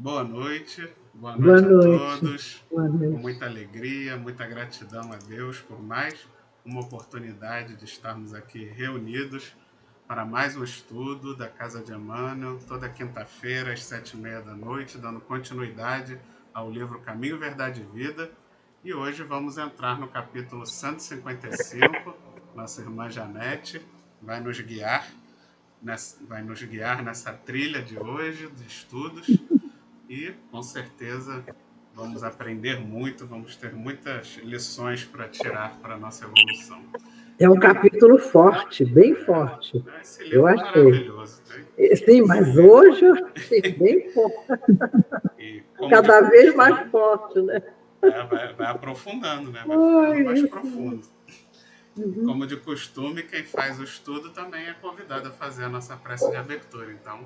Boa Boa noite a noite. todos. Boa Com noite. muita alegria, muita gratidão a Deus por mais uma oportunidade de estarmos aqui reunidos para mais um estudo da Casa de Emmanuel, toda quinta-feira às 7h30 da noite, dando continuidade ao livro Caminho, Verdade e Vida. E hoje vamos entrar no capítulo 155. Nossa irmã Janete vai nos guiar nessa trilha de hoje, de estudos. E, com certeza, vamos aprender muito, vamos ter muitas lições para tirar para a nossa evolução. É um capítulo forte, bem forte. Esse Eu livro é achei. maravilhoso. Sim, mas hoje eu achei bem forte. E Cada vez mais forte, né? Vai aprofundando, né? Vai ficando mais Isso. profundo. E como de costume, quem faz o estudo também é convidado a fazer a nossa prece de abertura. Então,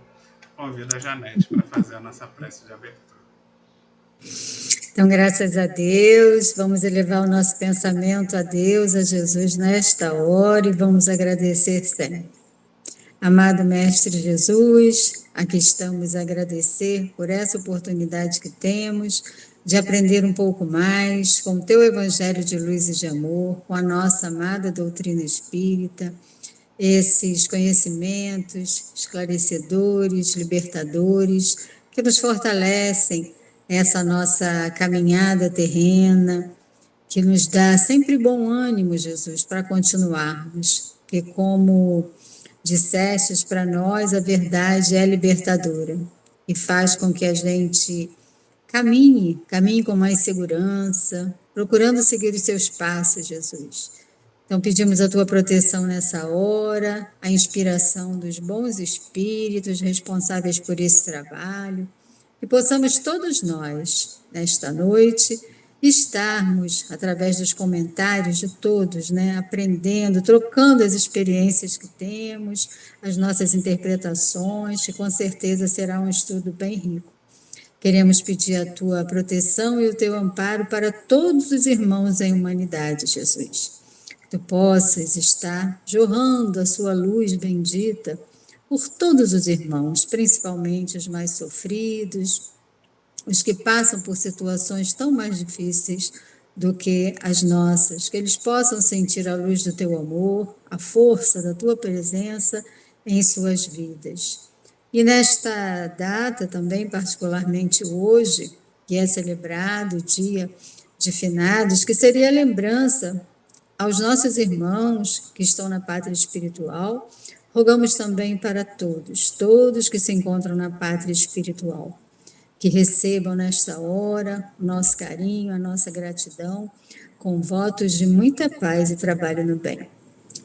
convido a Janete para fazer a nossa prece de abertura. Então, graças a Deus, vamos elevar o nosso pensamento a Deus, a Jesus nesta hora e vamos agradecer sempre. Amado Mestre Jesus, aqui estamos a agradecer por essa oportunidade que temos de aprender um pouco mais com o Teu Evangelho de luz e de amor, com a nossa amada doutrina espírita, esses conhecimentos esclarecedores, libertadores, que nos fortalecem essa nossa caminhada terrena, que nos dá sempre bom ânimo, Jesus, para continuarmos, porque como dissestes para nós, a verdade é libertadora e faz com que a gente caminhe com mais segurança, procurando seguir os seus passos, Jesus. Então, pedimos a tua proteção nessa hora, a inspiração dos bons espíritos responsáveis por esse trabalho, que possamos todos nós, nesta noite, estarmos, através dos comentários de todos, aprendendo, trocando as experiências que temos, as nossas interpretações, que com certeza será um estudo bem rico. Queremos pedir a tua proteção e o teu amparo para todos os irmãos em humanidade, Jesus. Que tu possas estar jorrando a sua luz bendita por todos os irmãos, principalmente os mais sofridos, os que passam por situações tão mais difíceis do que as nossas, que eles possam sentir a luz do teu amor, a força da tua presença em suas vidas. E nesta data também, particularmente hoje, que é celebrado o dia de finados, que seria a lembrança aos nossos irmãos que estão na pátria espiritual, rogamos também para todos que se encontram na pátria espiritual, que recebam nesta hora o nosso carinho, a nossa gratidão, com votos de muita paz e trabalho no bem.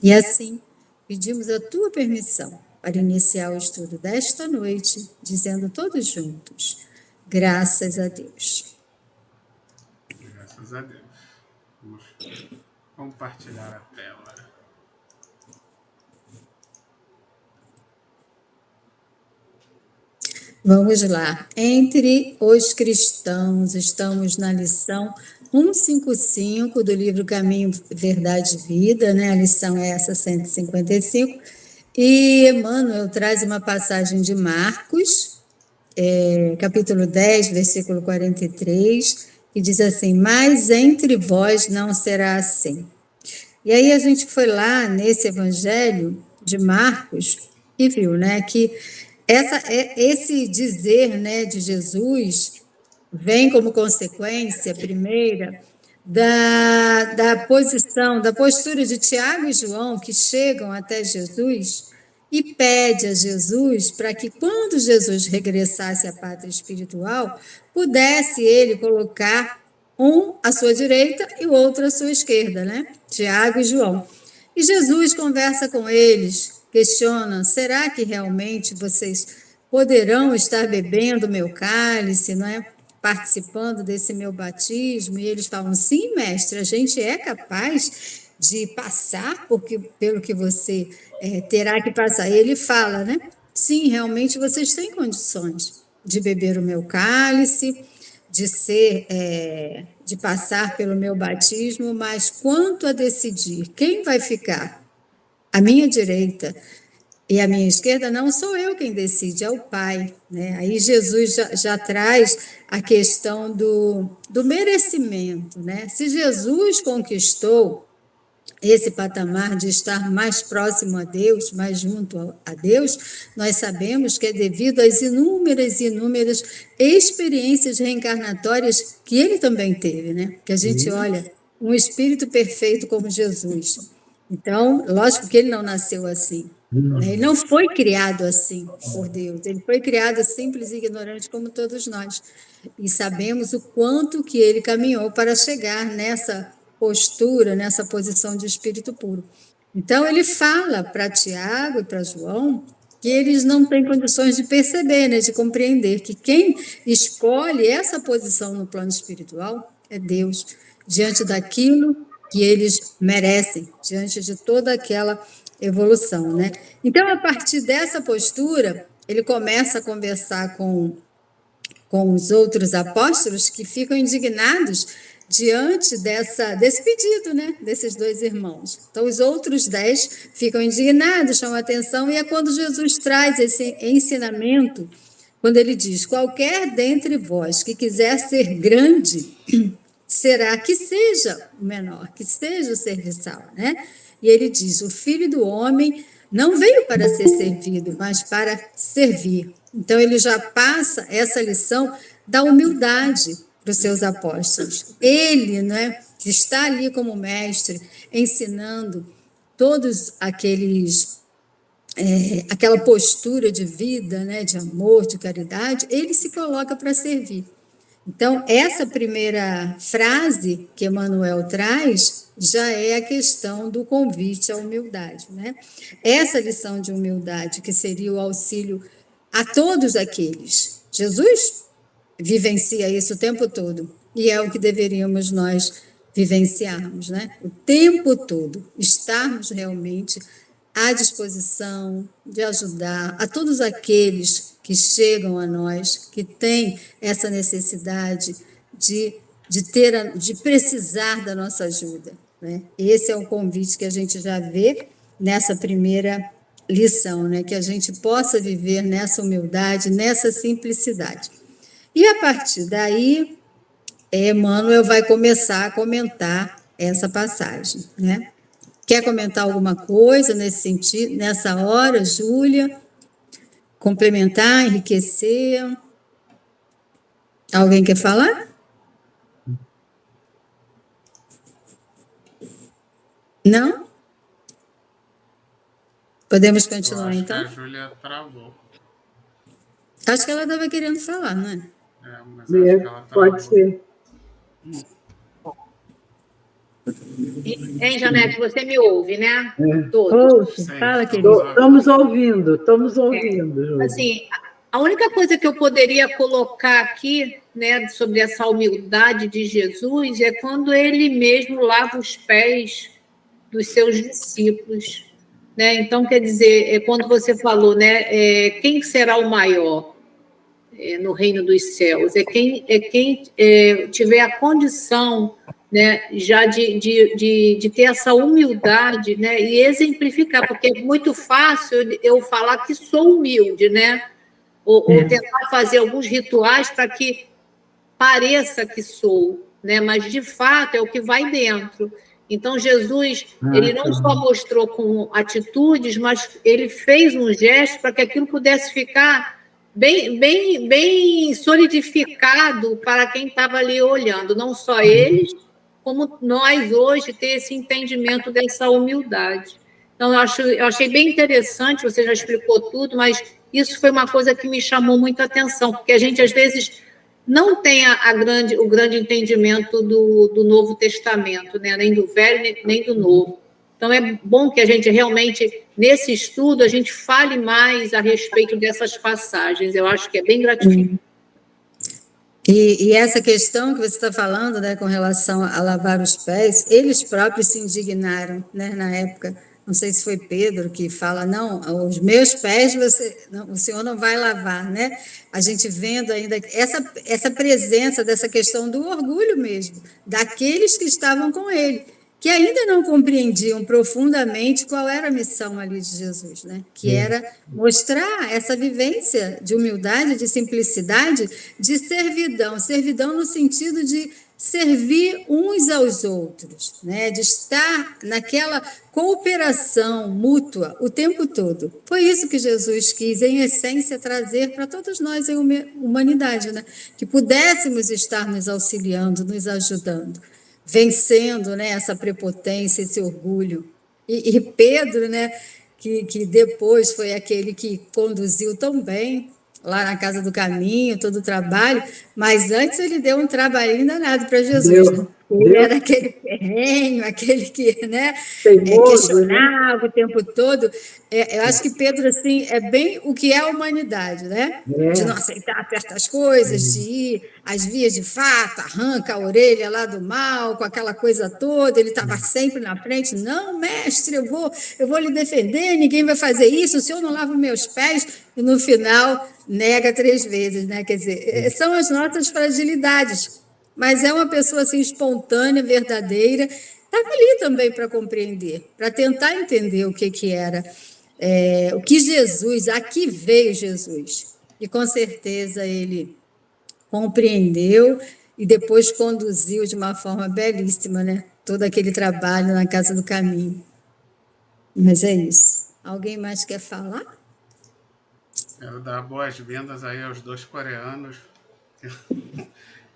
E assim, pedimos a tua permissão para iniciar o estudo desta noite, dizendo todos juntos, graças a Deus. Graças a Deus. Vamos compartilhar a tela. Vamos lá. Entre os cristãos, estamos na lição 155 do livro Caminho, Verdade e Vida, né? A lição é essa, 155. E Emmanuel traz uma passagem de Marcos, capítulo 10, versículo 43, que diz assim, mas entre vós não será assim. E aí a gente foi lá nesse evangelho de Marcos e viu, né, que esse dizer, né, de Jesus vem como consequência, primeira, da posição, da postura de Tiago e João, que chegam até Jesus e pede a Jesus para que, quando Jesus regressasse à pátria espiritual, pudesse ele colocar um à sua direita e o outro à sua esquerda, né? Tiago e João. E Jesus conversa com eles, questiona, será que realmente vocês poderão estar bebendo meu cálice, não é? Participando desse meu batismo? E eles falam, sim, mestre, a gente é capaz de passar pelo que você terá que passar. E ele fala, né? Sim, realmente vocês têm condições de beber o meu cálice, de passar pelo meu batismo, mas quanto a decidir quem vai ficar à minha direita E a minha esquerda não sou eu quem decide, é o Pai, né? Aí Jesus já traz a questão do merecimento, né? Se Jesus conquistou esse patamar de estar mais próximo a Deus, mais junto a Deus, nós sabemos que é devido às inúmeras experiências reencarnatórias que ele também teve, né? Que a gente olha um espírito perfeito como Jesus. Então, lógico que ele não nasceu assim, né? Ele não foi criado assim por Deus, ele foi criado simples e ignorante como todos nós. E sabemos o quanto que ele caminhou para chegar nessa postura, nessa posição de espírito puro. Então, ele fala para Tiago e para João que eles não têm condições de perceber, né, de compreender que quem escolhe essa posição no plano espiritual é Deus, diante daquilo que eles merecem, diante de toda aquela evolução, né? Então, a partir dessa postura, ele começa a conversar com os outros apóstolos que ficam indignados diante desse pedido, né, desses dois irmãos. Então, os outros 10 ficam indignados, chamam a atenção, e é quando Jesus traz esse ensinamento, quando ele diz: qualquer dentre vós que quiser ser grande, será que seja o menor, que seja o serviçal, né? E ele diz: o Filho do Homem não veio para ser servido, mas para servir. Então, ele já passa essa lição da humildade para os seus apóstolos. Ele, né, que está ali como mestre, ensinando todos aquela postura de vida, né, de amor, de caridade, ele se coloca para servir. Então, essa primeira frase que Emmanuel traz já é a questão do convite à humildade, né? Essa lição de humildade, que seria o auxílio a todos aqueles. Jesus vivencia isso o tempo todo, e é o que deveríamos nós vivenciarmos, né? O tempo todo, estarmos realmente à disposição de ajudar a todos aqueles que chegam a nós, que têm essa necessidade de precisar da nossa ajuda, né? Esse é o convite que a gente já vê nessa primeira lição, né? Que a gente possa viver nessa humildade, nessa simplicidade. E a partir daí, Emmanuel vai começar a comentar essa passagem, né? Quer comentar alguma coisa nesse sentido, nessa hora, Júlia? Complementar, enriquecer? Alguém quer falar? Não? Podemos continuar, acho então? que a Júlia travou. Acho que ela estava querendo falar, não é? Mas acho que ela travou. Pode ser. Hein, Janete, você me ouve, né? Todos. Fala, querido. Estamos ouvindo. Júlia. Assim, a única coisa que eu poderia colocar aqui, né, sobre essa humildade de Jesus é quando ele mesmo lava os pés dos seus discípulos, né? Então, quer dizer, quando você falou, né, quem será o maior no reino dos céus? É quem tiver a condição, né, já de ter essa humildade, né, e exemplificar, porque é muito fácil eu falar que sou humilde, né, ou tentar fazer alguns rituais para que pareça que sou, né, mas de fato é o que vai dentro. Então Jesus, ele não só mostrou com atitudes, mas ele fez um gesto para que aquilo pudesse ficar bem solidificado para quem estava ali olhando, não só eles, como nós hoje ter esse entendimento dessa humildade. Então, eu achei bem interessante, você já explicou tudo, mas isso foi uma coisa que me chamou muita atenção, porque a gente, às vezes, não tem o grande entendimento do Novo Testamento, né? Nem do Velho, nem do Novo. Então, é bom que a gente realmente, nesse estudo, a gente fale mais a respeito dessas passagens. Eu acho que é bem gratificante. E essa questão que você está falando, né, com relação a lavar os pés, eles próprios se indignaram, né, na época. Não sei se foi Pedro que fala, não, os meus pés o senhor não vai lavar, né? A gente vendo ainda essa presença dessa questão do orgulho mesmo, daqueles que estavam com ele. que ainda não compreendiam profundamente qual era a missão ali de Jesus, né? Que era mostrar essa vivência de humildade, de simplicidade, de servidão. Servidão no sentido de servir uns aos outros, né? De estar naquela cooperação mútua o tempo todo. Foi isso que Jesus quis, em essência, trazer para todos nós em humanidade, né? Que pudéssemos estar nos auxiliando, nos ajudando, vencendo, né, essa prepotência, esse orgulho. E Pedro, né, que depois foi aquele que conduziu tão bem lá na Casa do Caminho, todo o trabalho, mas antes ele deu um trabalhinho danado para Jesus, né? Ele era aquele ferrenho, aquele que, né, questionava o tempo todo. Eu acho que Pedro, assim, é bem o que é a humanidade, né? De não aceitar certas coisas, de ir às vias de fato, arranca a orelha lá do mal, com aquela coisa toda, ele estava sempre na frente. Não, mestre, eu vou lhe defender, ninguém vai fazer isso, o senhor não lava meus pés. E no final, nega 3 vezes, né? Quer dizer, são as nossas fragilidades. Mas é uma pessoa assim, espontânea, verdadeira, estava ali também para compreender, para tentar entender o que era, o que Jesus, aqui veio Jesus. E com certeza ele compreendeu e depois conduziu de uma forma belíssima, né? Todo aquele trabalho na Casa do Caminho. Mas é isso. Alguém mais quer falar? Quero dar boas-vindas aí aos 2 coreanos.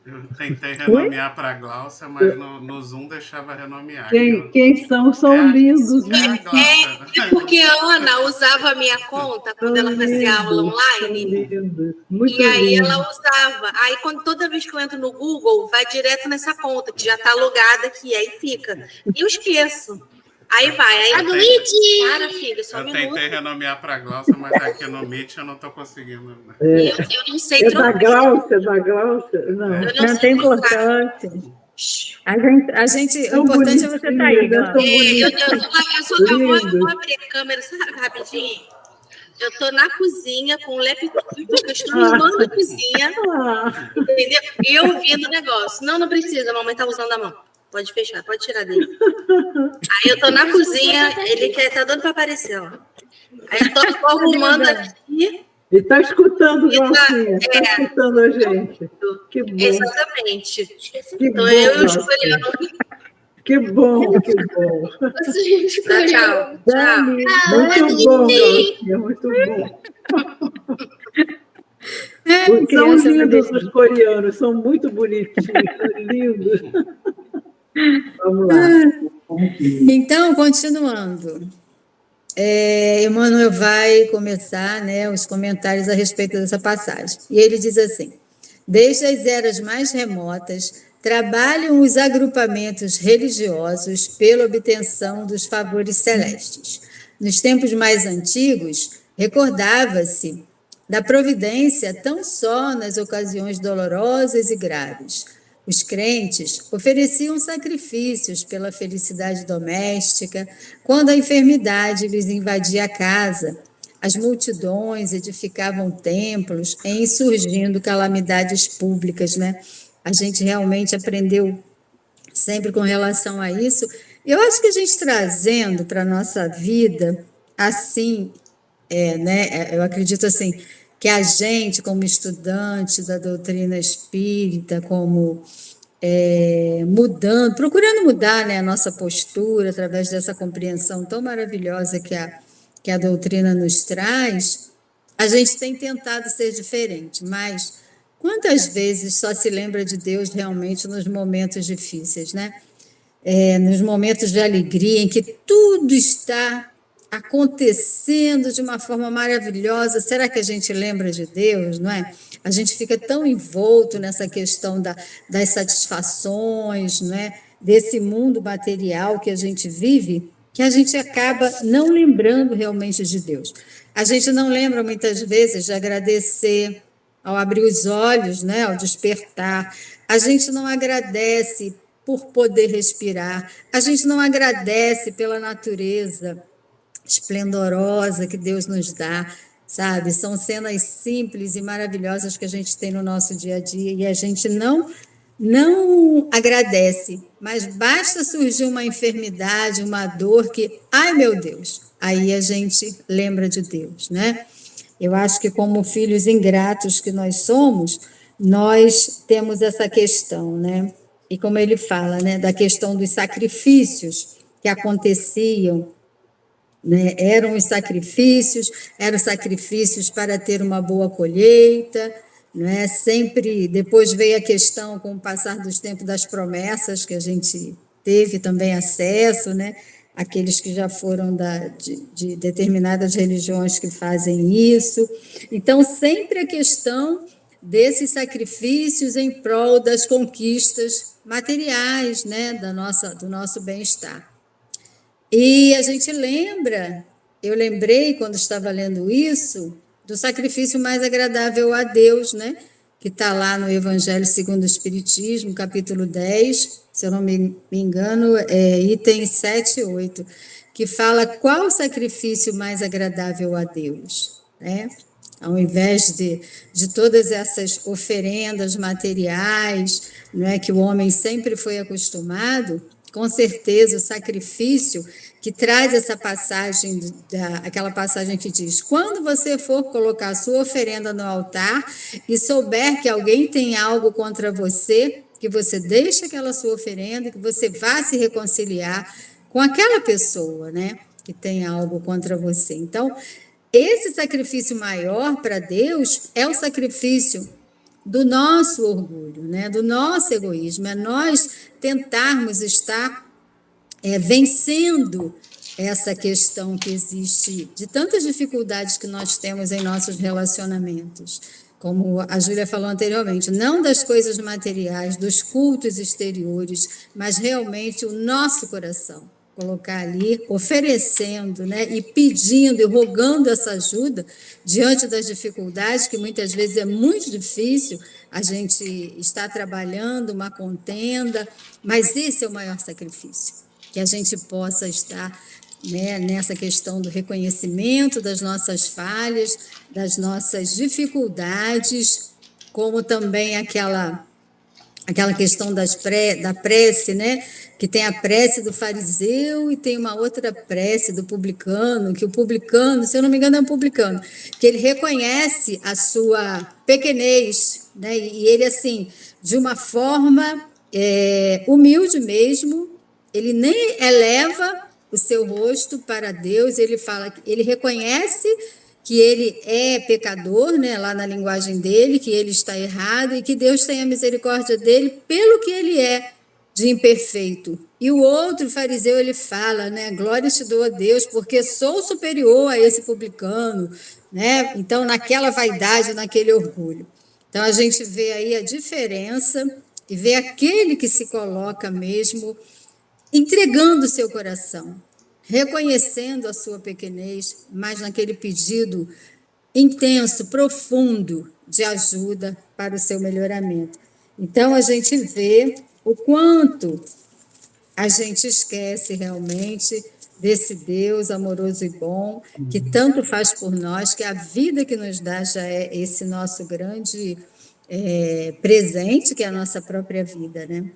Eu tentei renomear para a Gláucia, mas no Zoom deixava renomear. Quem são? São lindos. É porque a Ana usava a minha conta quando ela fazia aula online. E aí ela usava. Aí toda vez que eu entro no Google, vai direto nessa conta, que já está logada aqui, aí fica. E eu esqueço. Aí vai. Aí para, filho, só um minuto. Eu tentei renomear para a Glaucia, mas aqui no Meet eu não estou conseguindo. Né? Eu não sei trocar. Da Glaucia? Não tem importância. A gente, o importante é você estar aí. Eu vou abrir a câmera, sabe, rapidinho. Eu estou na cozinha com o laptop, eu estou arrumando a cozinha, entendeu? E eu ouvindo o negócio. Não precisa, a mamãe está usando a mão. Pode fechar, pode tirar dele. Aí eu tô na cozinha, ele tá dando para aparecer, ó. Aí eu tô arrumando aqui. E tá escutando, Glaucinha. Tá escutando a gente. Que bom. Exatamente. Que então bom, eu escolhendo. Que bom, que bom. Tchau. Muito bom, Glaucinha, muito bom. São lindos os coreanos, são muito bonitinhos, são lindos. Vamos lá. Então, continuando. Emmanuel vai começar, né, os comentários a respeito dessa passagem. E ele diz assim: desde as eras mais remotas, trabalham os agrupamentos religiosos pela obtenção dos favores celestes. Nos tempos mais antigos, recordava-se da providência tão só nas ocasiões dolorosas e graves. Os crentes ofereciam sacrifícios pela felicidade doméstica quando a enfermidade lhes invadia a casa. As multidões edificavam templos em surgindo calamidades públicas, né? A gente realmente aprendeu sempre com relação a isso. Eu acho que a gente trazendo para a nossa vida, assim, né? Eu acredito assim, que a gente, como estudante da doutrina espírita, como procurando mudar, né, a nossa postura através dessa compreensão tão maravilhosa que a doutrina nos traz, a gente tem tentado ser diferente, mas quantas vezes só se lembra de Deus realmente nos momentos difíceis, né? Nos momentos de alegria, em que tudo está acontecendo de uma forma maravilhosa, será que a gente lembra de Deus, não é? A gente fica tão envolto nessa questão das satisfações, não é? Desse mundo material que a gente vive, que a gente acaba não lembrando realmente de Deus. A gente não lembra, muitas vezes, de agradecer ao abrir os olhos, né? Ao despertar. A gente não agradece por poder respirar, a gente não agradece pela natureza esplendorosa que Deus nos dá, sabe? São cenas simples e maravilhosas que a gente tem no nosso dia a dia e a gente não agradece, mas basta surgir uma enfermidade, uma dor que, ai meu Deus, aí a gente lembra de Deus, né? Eu acho que como filhos ingratos que nós somos, nós temos essa questão, né? E como ele fala, né, da questão dos sacrifícios que aconteciam, né? Eram sacrifícios para ter uma boa colheita, né? Sempre, depois veio a questão, com o passar dos tempos, das promessas, que a gente teve também acesso, né? Aqueles que já foram de determinadas religiões que fazem isso. Então, sempre a questão desses sacrifícios em prol das conquistas materiais, né? Do nosso bem-estar. E a gente lembra, eu lembrei, quando estava lendo isso, do sacrifício mais agradável a Deus, né? Que está lá no Evangelho segundo o Espiritismo, capítulo 10, se eu não me engano, item 7 e 8, que fala qual o sacrifício mais agradável a Deus, né? Ao invés de todas essas oferendas materiais, não é, que o homem sempre foi acostumado, com certeza o sacrifício que traz essa passagem, aquela passagem que diz: quando você for colocar a sua oferenda no altar e souber que alguém tem algo contra você, que você deixe aquela sua oferenda, que você vá se reconciliar com aquela pessoa, né, que tem algo contra você. Então, esse sacrifício maior para Deus é o sacrifício do nosso orgulho, né, do nosso egoísmo, é nós tentarmos estar vencendo essa questão que existe de tantas dificuldades que nós temos em nossos relacionamentos. Como a Júlia falou anteriormente, não das coisas materiais, dos cultos exteriores, mas realmente o nosso coração. Colocar ali, oferecendo, né, e pedindo e rogando essa ajuda diante das dificuldades, que muitas vezes é muito difícil, a gente está trabalhando uma contenda, mas esse é o maior sacrifício, que a gente possa estar, né, nessa questão do reconhecimento das nossas falhas, das nossas dificuldades, como também aquela questão da prece, né? Que tem a prece do fariseu e tem uma outra prece do publicano, que o publicano, se eu não me engano, é um publicano, que ele reconhece a sua pequenez, né? E ele, assim, de uma forma humilde mesmo, ele nem eleva o seu rosto para Deus, ele fala, ele reconhece que ele é pecador, né, lá na linguagem dele, que ele está errado e que Deus tenha misericórdia dele pelo que ele é de imperfeito. E o outro fariseu, ele fala, né, glória te dou a Deus, porque sou superior a esse publicano, né? Então, naquela vaidade, naquele orgulho. Então, a gente vê aí a diferença e vê aquele que se coloca mesmo entregando o seu coração, reconhecendo a sua pequenez, mas naquele pedido intenso, profundo de ajuda para o seu melhoramento. Então, a gente vê o quanto a gente esquece realmente desse Deus amoroso e bom, que tanto faz por nós, que a vida que nos dá já é esse nosso grande presente, que é a nossa própria vida, né?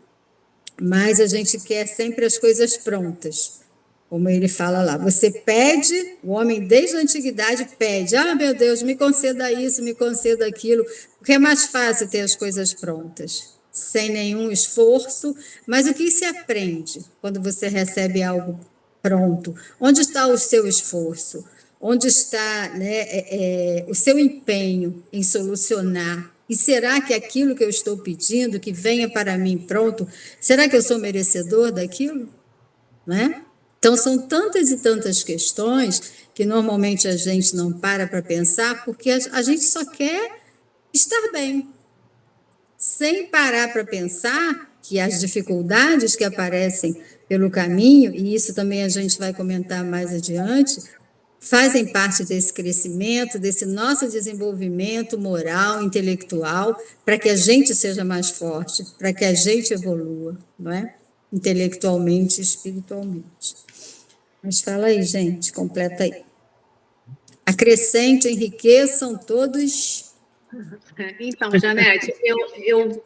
Mas a gente quer sempre as coisas prontas. Como ele fala lá, você pede, o homem desde a antiguidade pede, meu Deus, me conceda isso, me conceda aquilo, porque é mais fácil ter as coisas prontas, sem nenhum esforço, mas o que se aprende quando você recebe algo pronto? Onde está o seu esforço? Onde está, né, o seu empenho em solucionar? E será que aquilo que eu estou pedindo, que venha para mim pronto, será que eu sou merecedor daquilo? Né? Então, são tantas e tantas questões que normalmente a gente não para pensar, porque a gente só quer estar bem, sem parar para pensar que as dificuldades que aparecem pelo caminho, e isso também a gente vai comentar mais adiante, fazem parte desse crescimento, desse nosso desenvolvimento moral, intelectual, para que a gente seja mais forte, para que a gente evolua, não é? Intelectualmente e espiritualmente. Mas fala aí, gente, completa aí. Acrescente, enriqueçam todos Então, Janete,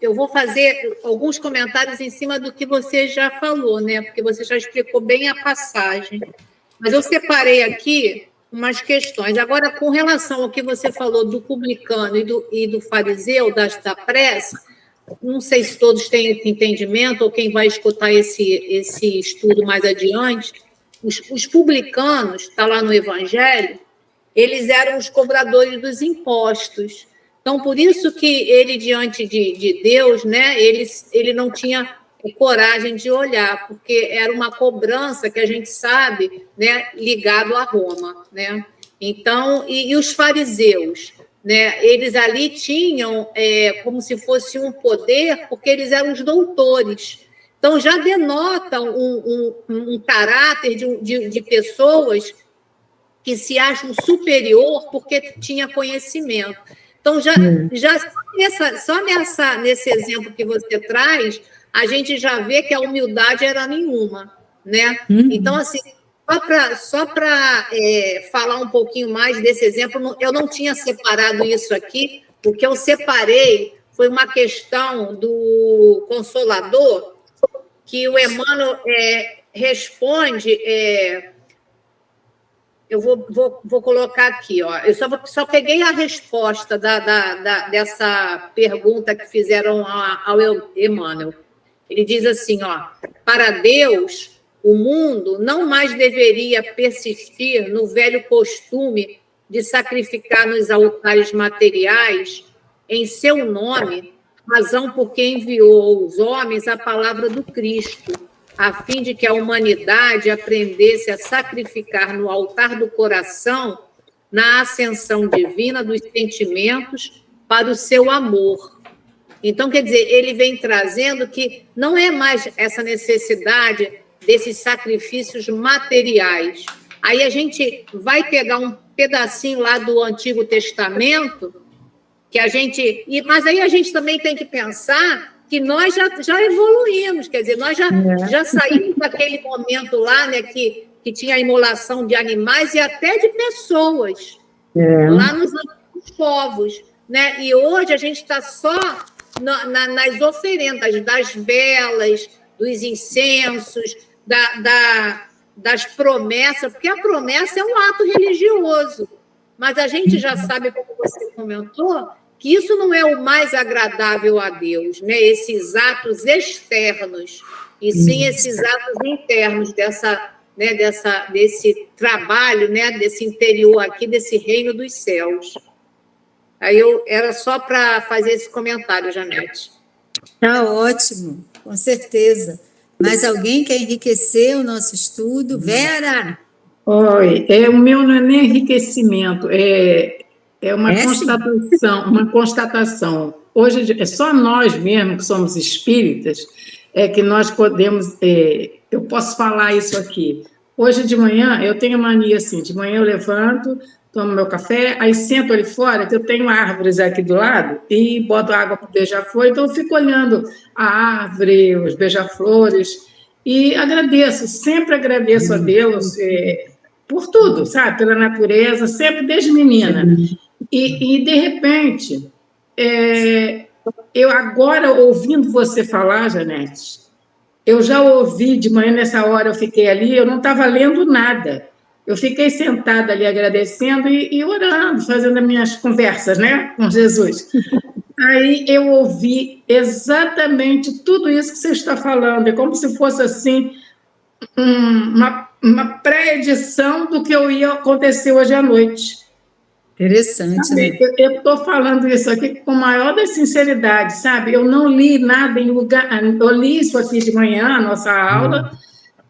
eu vou fazer alguns comentários em cima do que você já falou, né? Porque você já explicou bem a passagem. Mas eu separei aqui umas questões. Agora, com relação ao que você falou do publicano e do fariseu, da prece, não sei se todos têm esse entendimento, ou quem vai escutar esse estudo mais adiante. Os publicanos, está lá no Evangelho, eles eram os cobradores dos impostos. Então, por isso que ele, diante de Deus, né, ele não tinha coragem de olhar, porque era uma cobrança que a gente sabe, né, ligado a Roma, né? Então, e os fariseus, né, eles ali tinham como se fosse um poder, porque eles eram os doutores. Então, já denota um caráter de pessoas que se acham superior porque tinha conhecimento. Então, só nesse exemplo que você traz, a gente já vê que a humildade era nenhuma, né? Então, assim, só para falar um pouquinho mais desse exemplo, eu não tinha separado isso aqui, o que eu separei foi uma questão do Consolador, que o Emmanuel responde... eu vou colocar aqui, ó. Eu só peguei a resposta dessa pergunta que fizeram ao Emmanuel. Ele diz assim, ó, para Deus, o mundo não mais deveria persistir no velho costume de sacrificar nos altares materiais, em seu nome, razão por que enviou aos homens a palavra do Cristo, a fim de que a humanidade aprendesse a sacrificar no altar do coração, na ascensão divina dos sentimentos, para o seu amor. Então, quer dizer, ele vem trazendo que não é mais essa necessidade desses sacrifícios materiais. Aí a gente vai pegar um pedacinho lá do Antigo Testamento, que mas aí a gente também tem que pensar que nós já evoluímos, quer dizer, nós já saímos daquele momento lá, né, que tinha a imolação de animais e até de pessoas, lá nos antigos povos, né? E hoje a gente está só nas oferendas, das velas, dos incensos, das promessas, porque a promessa é um ato religioso, mas a gente já sabe, como você comentou, que isso não é o mais agradável a Deus, né? Esses atos externos, e sim esses atos internos desse trabalho, né? Desse interior aqui, desse reino dos céus. Aí era só para fazer esse comentário, Janete. Está ótimo, com certeza. Mais alguém quer enriquecer o nosso estudo? Vera? Oi, o meu não é nem enriquecimento, é uma constatação. Hoje é só nós mesmos que somos espíritas, que nós podemos... eu posso falar isso aqui. Hoje de manhã, eu tenho mania assim, de manhã eu levanto, tomo meu café, aí sento ali fora, que eu tenho árvores aqui do lado, e boto água para o beija-flor, então eu fico olhando a árvore, os beija-flores, e agradeço, sempre agradeço a Deus por tudo, sabe? Pela natureza, sempre desde menina. E de repente, eu agora, ouvindo você falar, Janete, eu já ouvi de manhã, nessa hora eu fiquei ali, eu não estava lendo nada. Eu fiquei sentada ali agradecendo e orando, fazendo as minhas conversas, né, com Jesus. Aí eu ouvi exatamente tudo isso que você está falando, é como se fosse assim uma pré-edição do que ia acontecer hoje à noite. Interessante, sabe, né? Eu estou falando isso aqui com a maior da sinceridade, sabe? Eu não li nada em lugar... Eu li isso aqui de manhã, a nossa aula,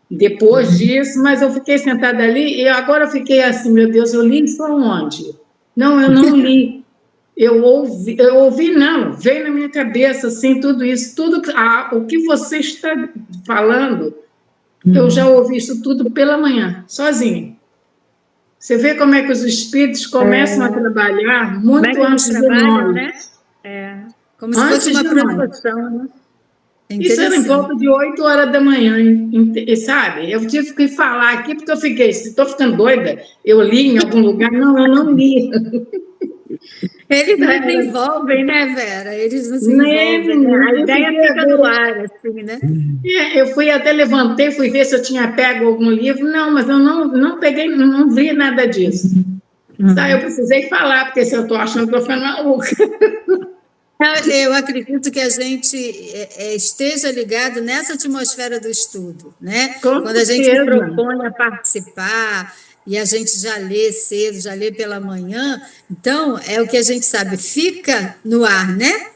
depois disso, mas eu fiquei sentada ali e agora eu fiquei assim, meu Deus, eu li isso aonde? Não, eu não li. Eu ouvi não, veio na minha cabeça, assim, tudo isso, o que você está falando, eu já ouvi isso tudo pela manhã, sozinha. Você vê como é que os espíritos começam a trabalhar muito antes de nós. Né? Como se fosse uma produção, né? Isso era em volta de 8 horas da manhã, sabe? Eu tive que falar aqui porque eu fiquei, estou ficando doida, eu li em algum lugar, não, eu não li. Eles não se envolvem, né, Vera? Eles não se envolvem, né? A ideia fica no ar, assim, né? Eu até levantei, fui ver se eu tinha pego algum livro. Não, mas eu não peguei, não vi nada disso. Tá, eu precisei falar, porque se eu estou achando que eu estou ficando maluca. Eu acredito que a gente esteja ligado nessa atmosfera do estudo, né? Com Quando a gente se certeza. propõe a participar e a gente já lê cedo, já lê pela manhã, então é o que a gente sabe, fica no ar, né?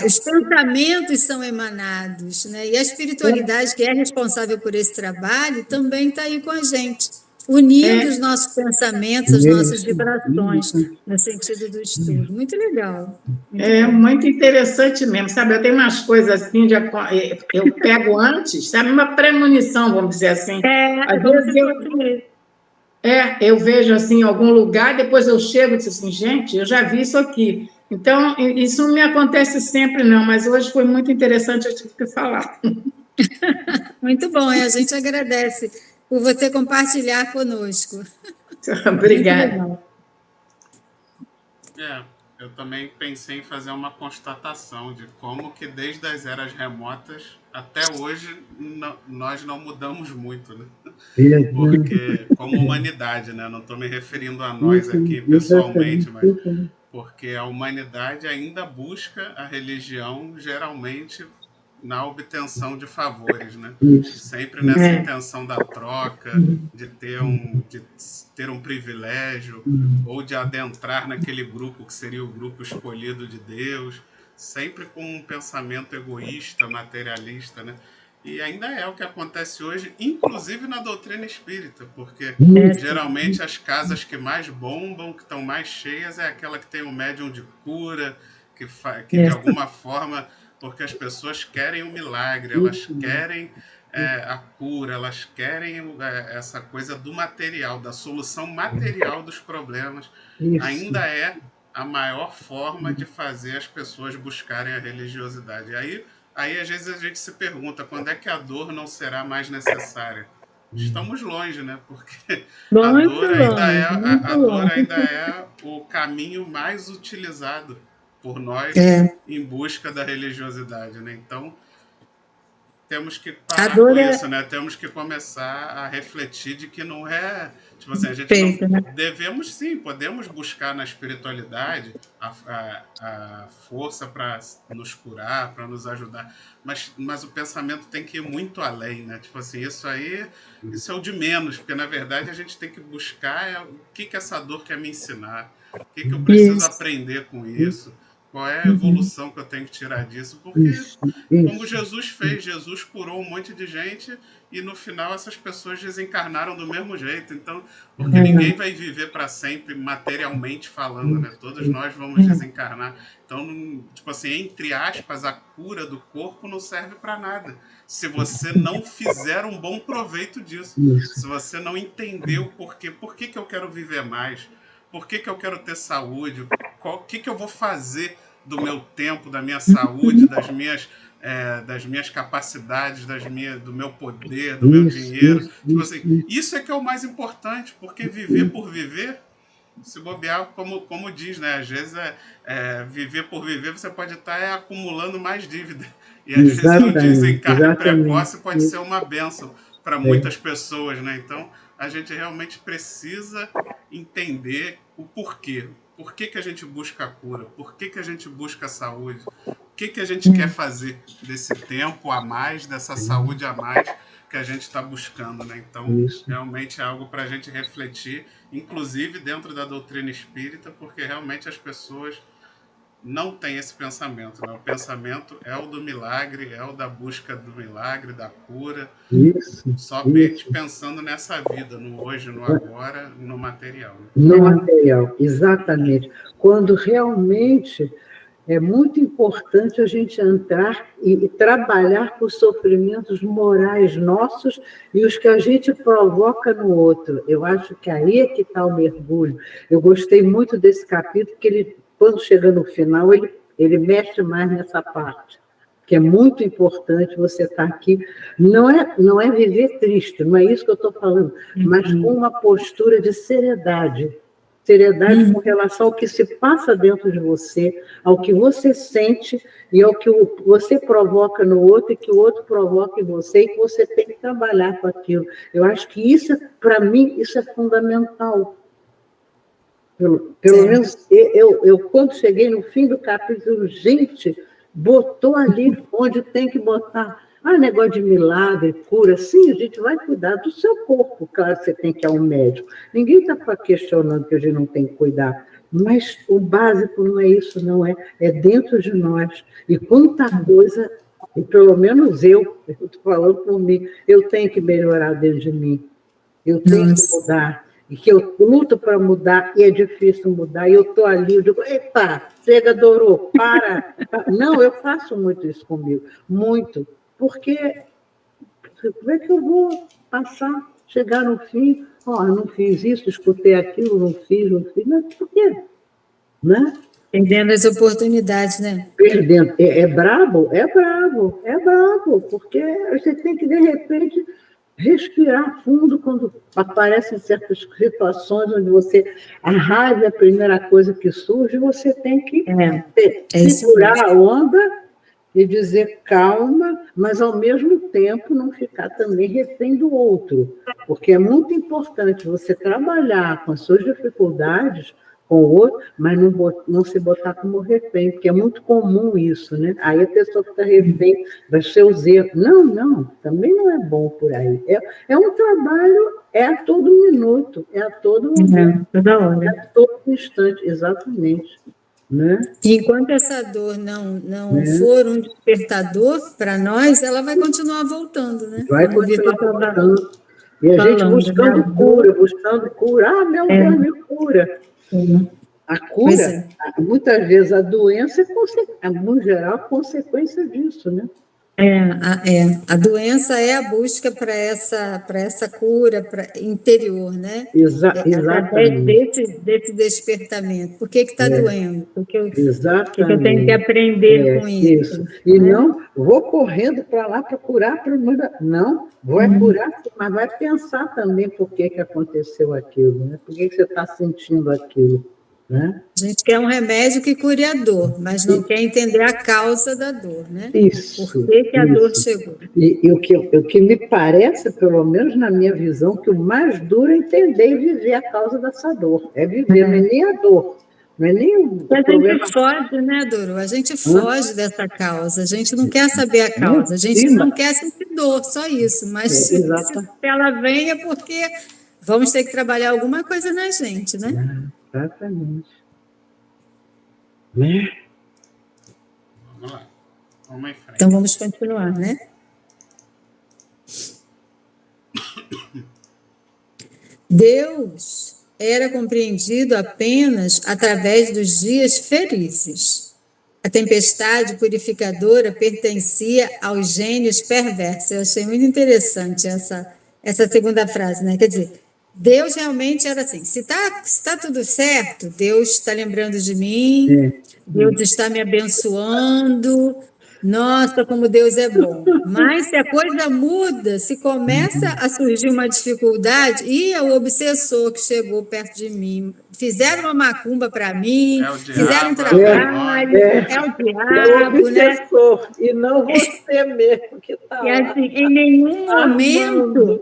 Os pensamentos são emanados, né? E a espiritualidade, que é responsável por esse trabalho, também está aí com a gente, unindo os nossos pensamentos, as nossas vibrações, no sentido do estudo. Muito legal. Muito interessante mesmo, sabe? Eu tenho umas coisas assim, eu pego antes, sabe? Uma premonição, vamos dizer assim. Às vezes eu vejo assim em algum lugar, depois eu chego e digo assim, gente, eu já vi isso aqui. Então, isso não me acontece sempre, não, mas hoje foi muito interessante, eu tive que falar. Muito bom, e a gente agradece por você compartilhar conosco. Obrigada. Eu também pensei em fazer uma constatação de como que desde as eras remotas até hoje nós não mudamos muito, né? Porque como humanidade, né? Não estou me referindo a nós aqui pessoalmente, mas porque a humanidade ainda busca a religião geralmente na obtenção de favores, né? Sempre nessa intenção da troca, de ter um privilégio, ou de adentrar naquele grupo que seria o grupo escolhido de Deus, sempre com um pensamento egoísta, materialista, né? E ainda é o que acontece hoje, inclusive na doutrina espírita, porque geralmente as casas que mais bombam, que estão mais cheias, é aquela que tem um médium de cura, que de alguma forma, porque as pessoas querem o milagre, elas querem a cura, elas querem essa coisa do material, da solução material dos problemas. Ainda é a maior forma de fazer as pessoas buscarem a religiosidade. E aí, às vezes, a gente se pergunta quando é que a dor não será mais necessária. Estamos longe, né? Porque a dor ainda é o caminho mais utilizado por nós em busca da religiosidade, né? Então, temos que parar com isso, né? Temos que começar a refletir de que não é... Tipo assim, a gente podemos buscar na espiritualidade a força para nos curar, para nos ajudar, mas o pensamento tem que ir muito além, né? Tipo assim, isso é o de menos, porque na verdade a gente tem que buscar o que essa dor quer me ensinar, o que eu preciso aprender com isso, qual é a evolução que eu tenho que tirar disso, porque como Jesus fez, Jesus curou um monte de gente e no final essas pessoas desencarnaram do mesmo jeito. Então, porque ninguém vai viver para sempre materialmente falando, né? Todos nós vamos desencarnar. Então, tipo assim, entre aspas, a cura do corpo não serve para nada. Se você não fizer um bom proveito disso, se você não entender o porquê, por que eu quero viver mais, por que eu quero ter saúde, o que eu vou fazer do meu tempo, da minha saúde, das minhas capacidades, do meu poder, do meu dinheiro. Tipo assim, isso é que é o mais importante, porque viver por viver, se bobear, como diz, né? Às vezes viver por viver, você pode estar acumulando mais dívida. E às vezes o desencarne precoce pode ser uma bênção para muitas pessoas, né? Então, a gente realmente precisa entender o porquê. Por que a gente busca a cura? Por que a gente busca a saúde? O que a gente quer fazer desse tempo a mais, dessa saúde a mais que a gente está buscando, né? Então, realmente é algo para a gente refletir, inclusive dentro da doutrina espírita, porque realmente as pessoas não têm esse pensamento, né? O pensamento é o do milagre, é o da busca do milagre, da cura, somente pensando nessa vida, no hoje, no agora, no material. Né? No material, exatamente. Quando realmente é muito importante a gente entrar e trabalhar com os sofrimentos morais nossos e os que a gente provoca no outro. Eu acho que aí é que está o mergulho. Eu gostei muito desse capítulo, que ele, quando chega no final, ele mexe mais nessa parte, que é muito importante você estar aqui. Não é viver triste, não é isso que eu estou falando, mas com uma postura de seriedade. Seriedade com relação ao que se passa dentro de você, ao que você sente e ao que você provoca no outro e que o outro provoca em você e que você tem que trabalhar com aquilo. Eu acho que isso, para mim, isso é fundamental. Pelo menos, eu, quando cheguei no fim do capítulo, gente, botou ali onde tem que botar. Negócio de milagre, cura, sim, a gente vai cuidar do seu corpo, claro que você tem que ir ao médico. Ninguém está questionando que a gente não tem que cuidar, mas o básico não é isso, não é dentro de nós. E quanta coisa, e pelo menos eu estou falando por mim, eu tenho que melhorar dentro de mim, eu tenho que mudar, e que eu luto para mudar, e é difícil mudar, e eu estou ali, eu digo, eita, chega, Dorô, para. Não, eu faço muito isso comigo, muito. Porque como é que eu vou passar, chegar no fim, eu não fiz isso, escutei aquilo, não fiz, mas por quê? Né? Perdendo as oportunidades, né? Perdendo. É brabo, porque você tem que, de repente, respirar fundo quando aparecem certas situações onde a raiva é a primeira coisa que surge, você tem que segurar a onda e dizer calma, mas, ao mesmo tempo, não ficar também refém do outro. Porque é muito importante você trabalhar com as suas dificuldades com o outro, mas não se botar como refém, porque é muito comum isso, né? Aí a pessoa fica refém dos seus erros. Não, também não é bom por aí. É um trabalho, a todo minuto, a todo momento, toda hora. a todo instante, exatamente. Né? E enquanto essa dor não for um despertador para nós, ela vai continuar voltando, né? Vai continuar voltando. E a gente buscando cura. Meu Deus, me cura. A cura, muitas vezes a doença é, no geral, consequência disso, né? A doença é a busca para essa cura interior, né? Exatamente. Através desse despertamento. Por que está doendo? Porque eu tenho que aprender com isso. E não, vou correndo para lá para curar, não, vou curar, mas vai pensar também por que aconteceu aquilo, né? Por que você está sentindo aquilo. Né? A gente quer um remédio que cure a dor, mas não quer entender a causa da dor, né? Isso. Por que a dor chegou? E o que me parece, pelo menos na minha visão, que o mais duro é entender e viver a causa dessa dor. É viver, não é nem a dor. Não é nem o a gente foge, né, Doro? A gente foge dessa causa. A gente não quer saber a causa. A gente não quer sentir dor, só isso. Mas se ela vem é porque vamos ter que trabalhar alguma coisa na gente, né? Exatamente. Vamos lá. Vamos em frente. Então, vamos continuar, né? Deus era compreendido apenas através dos dias felizes. A tempestade purificadora pertencia aos gênios perversos. Eu achei muito interessante essa segunda frase, né? Quer dizer, Deus realmente era assim, se tá tudo certo, Deus está lembrando de mim, Deus está me abençoando, nossa, como Deus é bom. Mas se a coisa muda, se começa a surgir uma dificuldade, o obsessor que chegou perto de mim, fizeram uma macumba para mim, fizeram um trabalho, é o diabo, obsessor, né? E não você mesmo que está lá. E assim, em nenhum momento...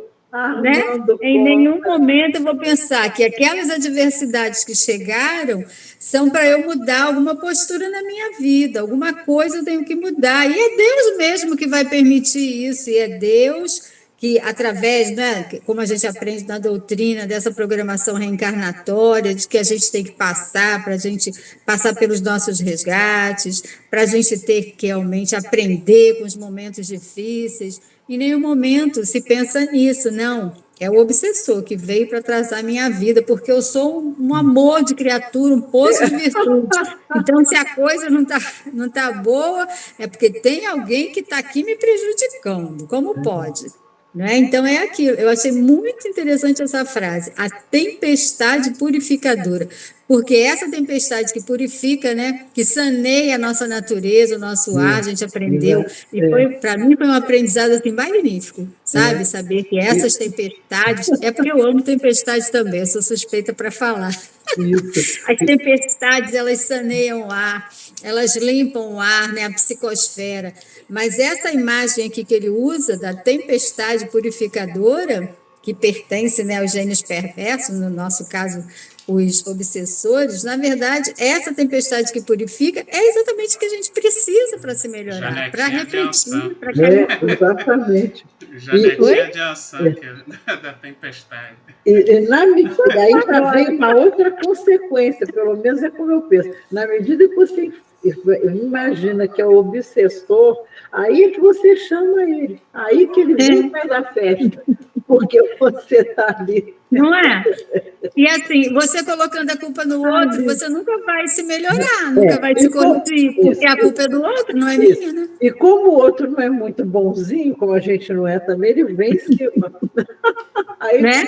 Né? Em nenhum momento eu vou pensar que aquelas adversidades que chegaram são para eu mudar alguma postura na minha vida, alguma coisa eu tenho que mudar. E é Deus mesmo que vai permitir isso, e é Deus que, através, né, como a gente aprende na doutrina, dessa programação reencarnatória, de que a gente tem que passar, para a gente passar pelos nossos resgates, para a gente ter que realmente aprender com os momentos difíceis. Em nenhum momento se pensa nisso, não. É o obsessor que veio para atrasar a minha vida, porque eu sou um amor de criatura, um poço de virtude. Então, se a coisa não tá boa, é porque tem alguém que está aqui me prejudicando. Como pode? Né? Então, é aquilo. Eu achei muito interessante essa frase, a tempestade purificadora, porque essa tempestade que purifica, né, que saneia a nossa natureza, o nosso ar, a gente aprendeu, e para mim foi um aprendizado assim, magnífico, sabe? Saber que essas tempestades, é porque eu amo tempestade também, eu sou suspeita para falar. Isso. As tempestades, elas saneiam o ar, elas limpam o ar, né, a psicosfera. Mas essa imagem aqui que ele usa, da tempestade purificadora, que pertence, né, aos gênios perversos, no nosso caso, os obsessores, na verdade, essa tempestade que purifica é exatamente o que a gente precisa para se melhorar, para refletir, para caminhar. Exatamente. Janetinha de Ansan, da tempestade. Na medida, aí já vem uma outra consequência, pelo menos é como eu penso. Na medida que você imagina que é o obsessor, aí é que você chama ele, aí que ele vem e faz a festa, porque você está ali. Não é? E assim, você colocando a culpa no outro, você nunca vai se melhorar, nunca vai se corrigir, porque a culpa é do outro, não é minha, né? E como o outro não é muito bonzinho, como a gente não é também, ele vem em cima. Aí né?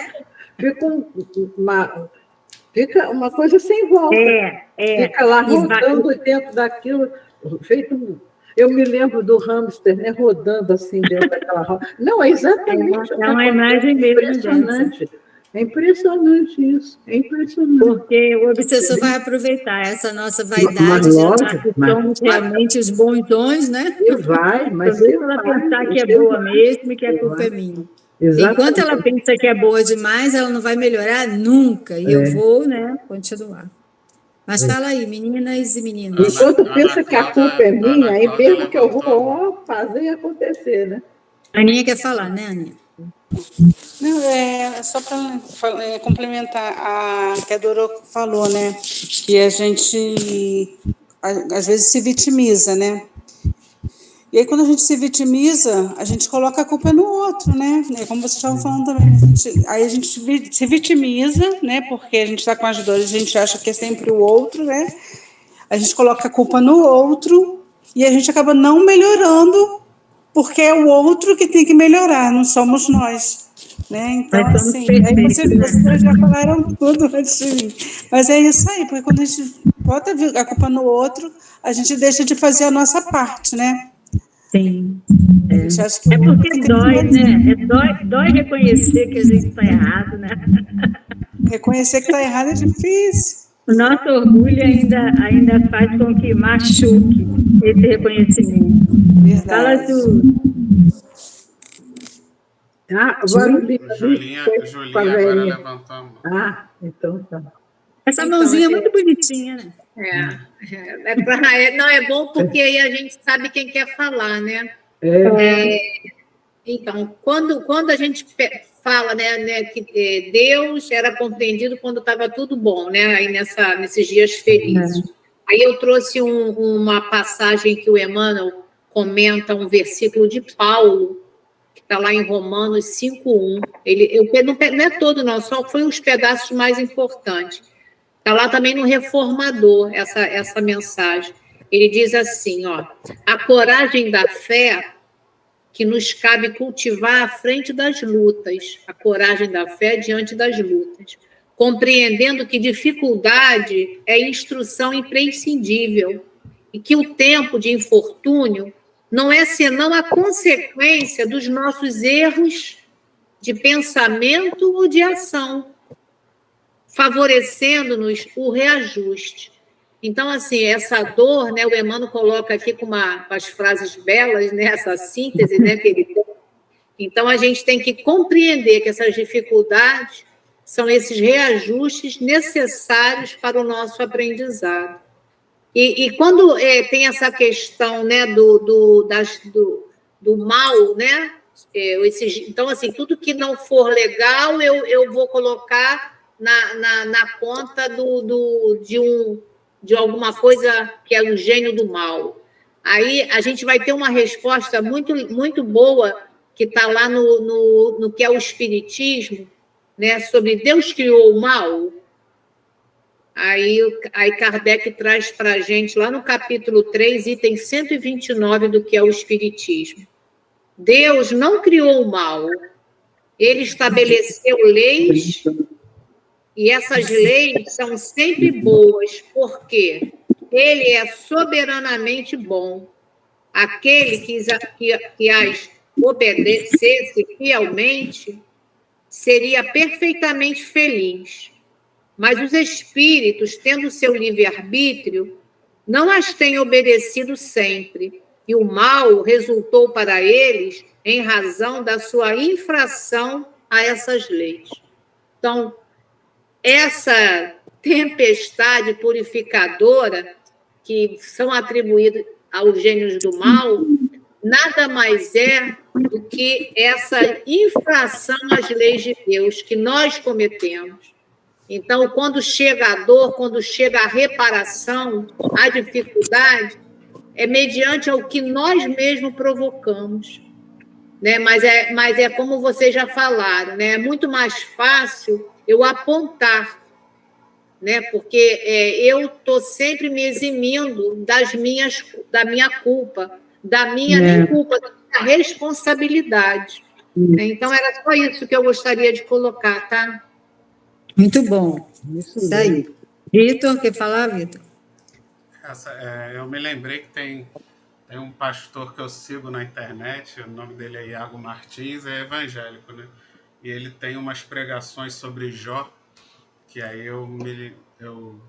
Fica uma coisa sem volta. Fica lá rodando dentro daquilo, feito. Eu me lembro do hamster, né, rodando assim dentro daquela roda. Não, é exatamente. É uma imagem mesmo. Impressionante. É impressionante isso. É impressionante. Porque o obsessor vai aproveitar essa nossa vaidade de achar que somos realmente os bons, né? E vai, mas ela pensar que é boa mesmo e que a culpa é minha. Exatamente. Enquanto ela pensa que é boa demais, ela não vai melhorar nunca. E eu vou, né, continuar. Mas fala aí, meninas e meninos. Enquanto pensa que a culpa é minha, aí mesmo que eu vou fazer acontecer, né? A Aninha quer falar, né, Aninha? Não, só para complementar a que a Doro falou, né? Que a gente, às vezes, se vitimiza, né? E aí, quando a gente se vitimiza, a gente coloca a culpa no outro, né? Como vocês estavam falando também. Aí a gente se vitimiza, né? Porque a gente está com as dores, a gente acha que é sempre o outro, né? A gente coloca a culpa no outro e a gente acaba não melhorando, porque é o outro que tem que melhorar, não somos nós. Né? Então, assim, aí vocês já falaram tudo antes de mim. Mas é isso aí, porque quando a gente bota a culpa no outro, a gente deixa de fazer a nossa parte, né? Sim. Acha que porque dói, né? Dói reconhecer que a gente está errado, né? Reconhecer que está errado é difícil. O nosso orgulho ainda faz com que machuque esse reconhecimento. Verdade. Fala tudo. Agora Julinha agora levantou a mão. Então tá. Essa mãozinha é muito bonitinha, né? Não, é bom porque aí a gente sabe quem quer falar, né? Então, quando a gente fala, né, que Deus era compreendido quando estava tudo bom, né? Aí nesses dias felizes. Aí eu trouxe uma passagem que o Emmanuel comenta, um versículo de Paulo, que está lá em Romanos 5:1. Não é todo, não, só foi os pedaços mais importantes. Está lá também no Reformador, essa mensagem. Ele diz assim, ó, a coragem da fé que nos cabe cultivar à frente das lutas, a coragem da fé diante das lutas, compreendendo que dificuldade é instrução imprescindível e que o tempo de infortúnio não é senão a consequência dos nossos erros de pensamento ou de ação, favorecendo-nos o reajuste. Então, assim, essa dor, né, o Emmanuel coloca aqui com as frases belas, né, essa síntese, né, que ele tem. Então, a gente tem que compreender que essas dificuldades são esses reajustes necessários para o nosso aprendizado. E quando tem essa questão, né, do mal, né, então, assim, tudo que não for legal, eu vou colocar na conta de alguma coisa que é o gênio do mal. Aí a gente vai ter uma resposta muito, muito boa que está lá no que é o Espiritismo, né, sobre Deus criou o mal. Aí Kardec traz para a gente, lá no capítulo 3, item 129 do que é o Espiritismo. Deus não criou o mal, Ele estabeleceu leis, e essas leis são sempre boas, porque ele é soberanamente bom. Aquele que as obedecesse fielmente seria perfeitamente feliz. Mas os espíritos, tendo seu livre-arbítrio, não as têm obedecido sempre, e o mal resultou para eles em razão da sua infração a essas leis. Então, essa tempestade purificadora que são atribuídas aos gênios do mal, nada mais é do que essa infração às leis de Deus que nós cometemos. Então, quando chega a dor, quando chega a reparação, a dificuldade, é mediante ao que nós mesmos provocamos. Né? Mas é como vocês já falaram, né? É muito mais fácil eu apontar, né? Porque eu estou sempre me eximindo da minha culpa, da minha culpa, da responsabilidade. Então, era só isso que eu gostaria de colocar, tá? Muito bom. Isso aí. Vitor, quer falar, Vitor? Eu me lembrei que tem um pastor que eu sigo na internet, o nome dele é Iago Martins, é evangélico, né? E ele tem umas pregações sobre Jó, que aí eu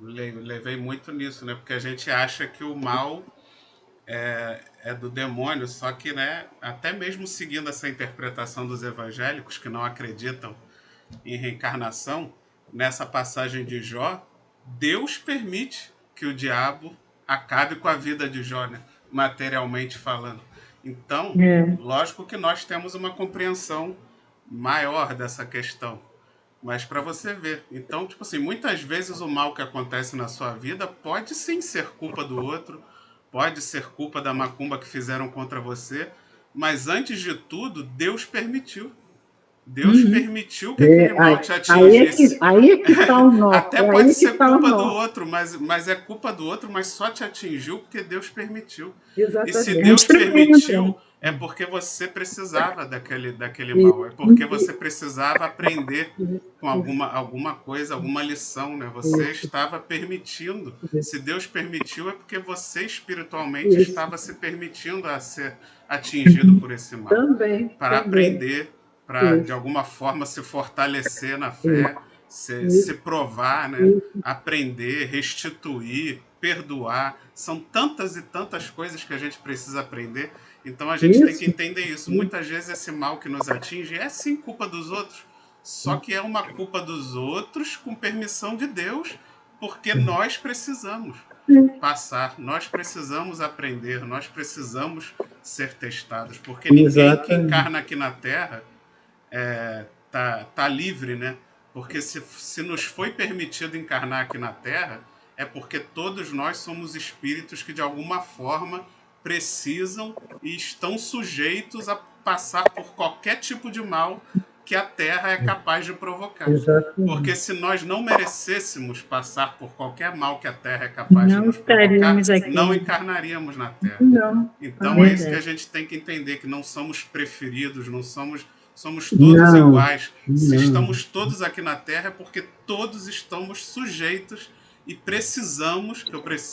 levei muito nisso, né? Porque a gente acha que o mal é do demônio, só que, né, até mesmo seguindo essa interpretação dos evangélicos que não acreditam em reencarnação, nessa passagem de Jó, Deus permite que o diabo acabe com a vida de Jó, né? Materialmente falando. Então, lógico que nós temos uma compreensão maior dessa questão. Mas para você ver. Então, tipo assim, muitas vezes o mal que acontece na sua vida pode sim ser culpa do outro, pode ser culpa da macumba que fizeram contra você, mas antes de tudo, Deus permitiu. Deus permitiu que aquele mal te atingisse. Aí é que está o nó. Até pode ser culpa do outro, mas é culpa do outro, mas só te atingiu porque Deus permitiu. Exatamente. E se Deus permitiu, é porque você precisava daquele mal. É porque você precisava aprender com alguma coisa, alguma lição, né? Você estava permitindo. Se Deus permitiu, é porque você espiritualmente estava se permitindo a ser atingido por esse mal. Para aprender, para de alguma forma se fortalecer na fé, se provar, né? Aprender, restituir, perdoar. São tantas e tantas coisas que a gente precisa aprender. Então a gente tem que entender isso. Muitas vezes esse mal que nos atinge é sim culpa dos outros, só que é uma culpa dos outros com permissão de Deus, porque nós precisamos passar, nós precisamos aprender, nós precisamos ser testados, porque ninguém que encarna aqui na Terra tá livre, né? Porque se nos foi permitido encarnar aqui na Terra, é porque todos nós somos espíritos que de alguma forma precisam e estão sujeitos a passar por qualquer tipo de mal que a Terra é capaz de provocar. Porque se nós não merecêssemos passar por qualquer mal que a Terra é capaz de nos provocar, não encarnaríamos na Terra. Então é isso que a gente tem que entender, que não somos preferidos, somos todos iguais. Se estamos todos aqui na Terra é porque todos estamos sujeitos e precisamos,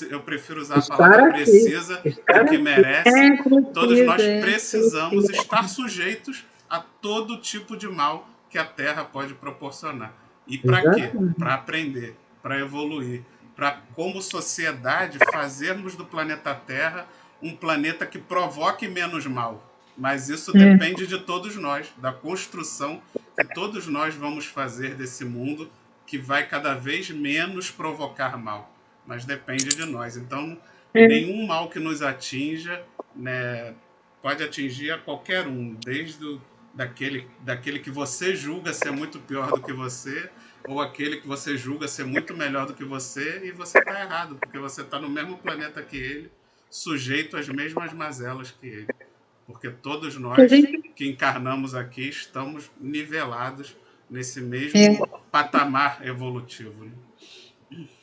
eu prefiro usar a palavra precisa do que merece, todos nós precisamos estar sujeitos a todo tipo de mal que a Terra pode proporcionar. E para quê? Para aprender, para evoluir, para, como sociedade, fazermos do planeta Terra um planeta que provoque menos mal. Mas isso depende de todos nós, da construção que todos nós vamos fazer desse mundo, que vai cada vez menos provocar mal, mas depende de nós. Então, nenhum mal que nos atinja, né, pode atingir a qualquer um, desde daquele que você julga ser muito pior do que você, ou aquele que você julga ser muito melhor do que você, e você está errado, porque você está no mesmo planeta que ele, sujeito às mesmas mazelas que ele. Porque todos nós que encarnamos aqui estamos nivelados nesse mesmo patamar evolutivo. Né?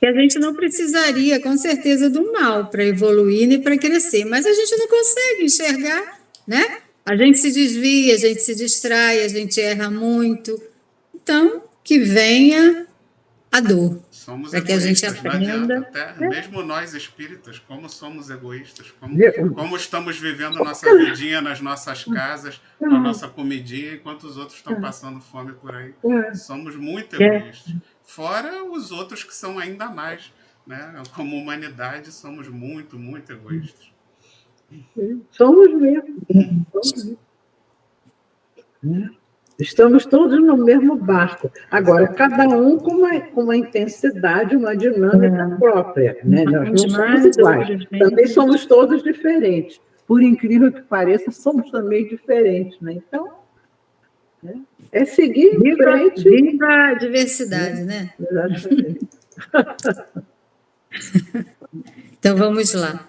Que a gente não precisaria, com certeza, do mal para evoluir nem para crescer, mas a gente não consegue enxergar, né? A gente se desvia, a gente se distrai, a gente erra muito. Então, que venha a dor, Somos para que a gente egoístas, não adianta. aprenda. Até mesmo nós espíritas, como somos egoístas, como estamos vivendo nossa vidinha nas nossas casas, com a nossa comidinha, enquanto os outros estão passando fome por aí. Somos muito egoístas. Fora os outros que são ainda mais, né? Como humanidade, somos muito, muito egoístas. Somos mesmo. Somos mesmo. Estamos todos no mesmo barco. Agora, cada um com uma intensidade, uma dinâmica própria. Né? Nós não somos iguais. Também somos todos diferentes. Por incrível que pareça, somos também diferentes. Né? Então, é seguir em frente. Viva a diversidade, né? Exatamente. Então, vamos lá.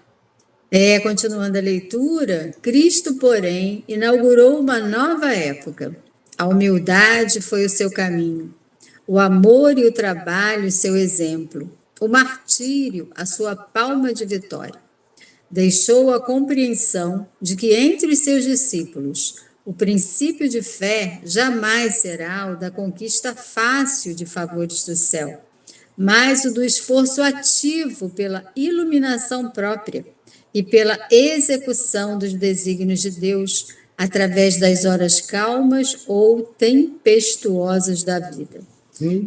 Continuando a leitura, Cristo, porém, inaugurou uma nova época. A humildade foi o seu caminho, o amor e o trabalho, o seu exemplo, o martírio, a sua palma de vitória. Deixou a compreensão de que entre os seus discípulos o princípio de fé jamais será o da conquista fácil de favores do céu, mas o do esforço ativo pela iluminação própria e pela execução dos desígnios de Deus através das horas calmas ou tempestuosas da vida.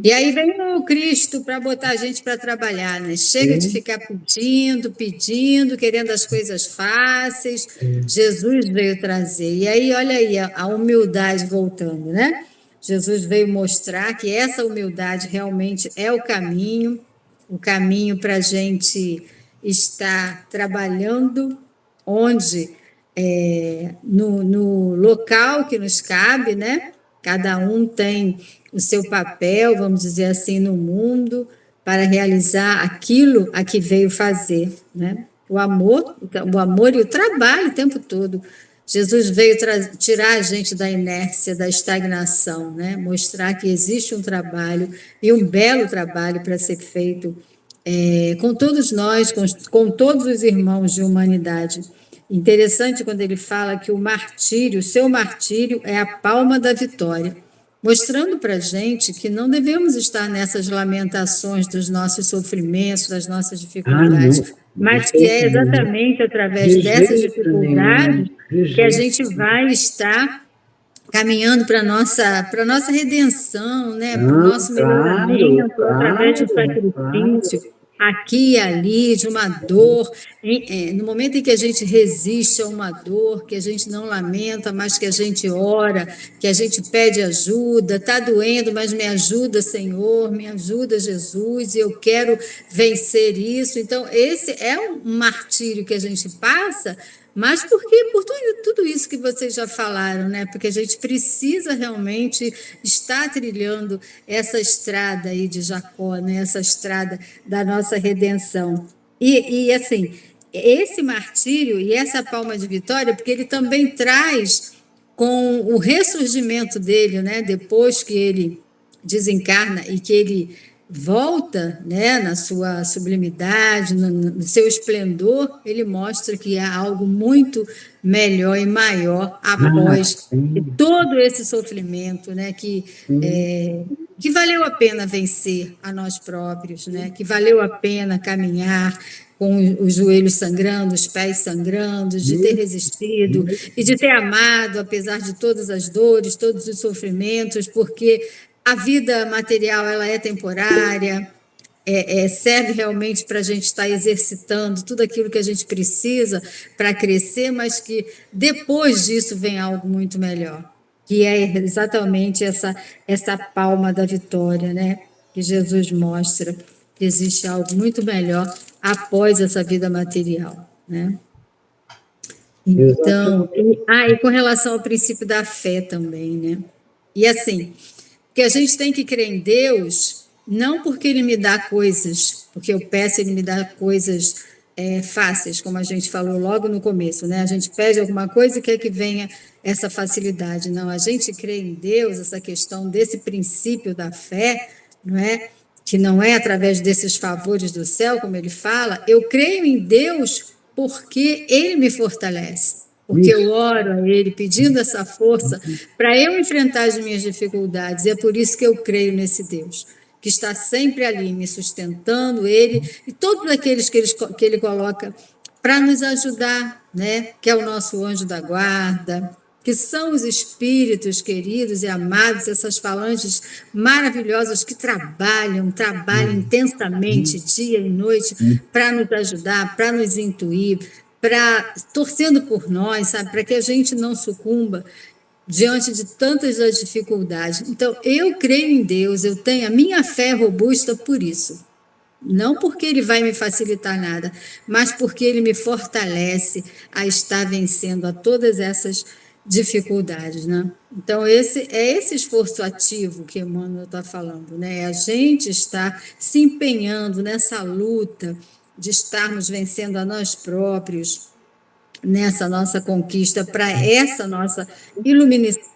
E aí vem o Cristo para botar a gente para trabalhar, né? Chega de ficar pedindo, querendo as coisas fáceis. Jesus veio trazer. E aí, olha aí, a humildade voltando, né? Jesus veio mostrar que essa humildade realmente é o caminho para a gente estar trabalhando onde, no local que nos cabe, né? Cada um tem o seu papel, vamos dizer assim, no mundo, para realizar aquilo a que veio fazer, né? O amor e o trabalho o tempo todo. Jesus veio tirar a gente da inércia, da estagnação, né? Mostrar que existe um trabalho, e um belo trabalho para ser feito com todos nós, com todos os irmãos de humanidade. Interessante quando ele fala que o seu martírio é a palma da vitória, mostrando para a gente que não devemos estar nessas lamentações dos nossos sofrimentos, das nossas dificuldades, mas que é exatamente através dessas dificuldades que a gente vai estar caminhando para a nossa redenção, né? Para o nosso melhoramento, através do sacrifício, aqui e ali, de uma dor. No momento em que a gente resiste a uma dor, que a gente não lamenta, mas que a gente ora, que a gente pede ajuda, está doendo, mas me ajuda, Senhor, me ajuda, Jesus, e eu quero vencer isso. Então, esse é um martírio que a gente passa, mas por tudo isso que vocês já falaram, né? Porque a gente precisa realmente estar trilhando essa estrada aí de Jacó, né? Essa estrada da nossa redenção. E assim, esse martírio e essa palma de vitória, porque ele também traz com o ressurgimento dele, né? Depois que ele desencarna e que ele volta, né, na sua sublimidade, no seu esplendor, ele mostra que há algo muito melhor e maior após todo esse sofrimento, né, que valeu a pena vencer a nós próprios, né, que valeu a pena caminhar com os joelhos sangrando, os pés sangrando, de ter resistido e de ter amado, apesar de todas as dores, todos os sofrimentos, porque a vida material ela é temporária, serve realmente para a gente estar exercitando tudo aquilo que a gente precisa para crescer, mas que depois disso vem algo muito melhor, que é exatamente essa palma da vitória, né? Que Jesus mostra que existe algo muito melhor após essa vida material, né? Então, e com relação ao princípio da fé também, né? E assim, que a gente tem que crer em Deus, não porque Ele me dá coisas, porque eu peço Ele me dá coisas fáceis, como a gente falou logo no começo, né? A gente pede alguma coisa e quer que venha essa facilidade. Não, a gente crê em Deus, essa questão desse princípio da fé, não é? Que não é através desses favores do céu, como ele fala, eu creio em Deus porque Ele me fortalece. porque eu oro a Ele pedindo essa força para eu enfrentar as minhas dificuldades. E é por isso que eu creio nesse Deus, que está sempre ali me sustentando, Ele e todos aqueles que Ele coloca para nos ajudar, né? Que é o nosso anjo da guarda, que são os espíritos queridos e amados, essas falanges maravilhosas que trabalham intensamente, dia e noite, para nos ajudar, para nos intuir, torcendo por nós, sabe, para que a gente não sucumba diante de tantas das dificuldades. Então, eu creio em Deus, eu tenho a minha fé robusta por isso. Não porque Ele vai me facilitar nada, mas porque Ele me fortalece a estar vencendo a todas essas dificuldades, né? Então, esse esforço ativo que Emmanuel está falando, né? A gente está se empenhando nessa luta de estarmos vencendo a nós próprios, nessa nossa conquista, para essa nossa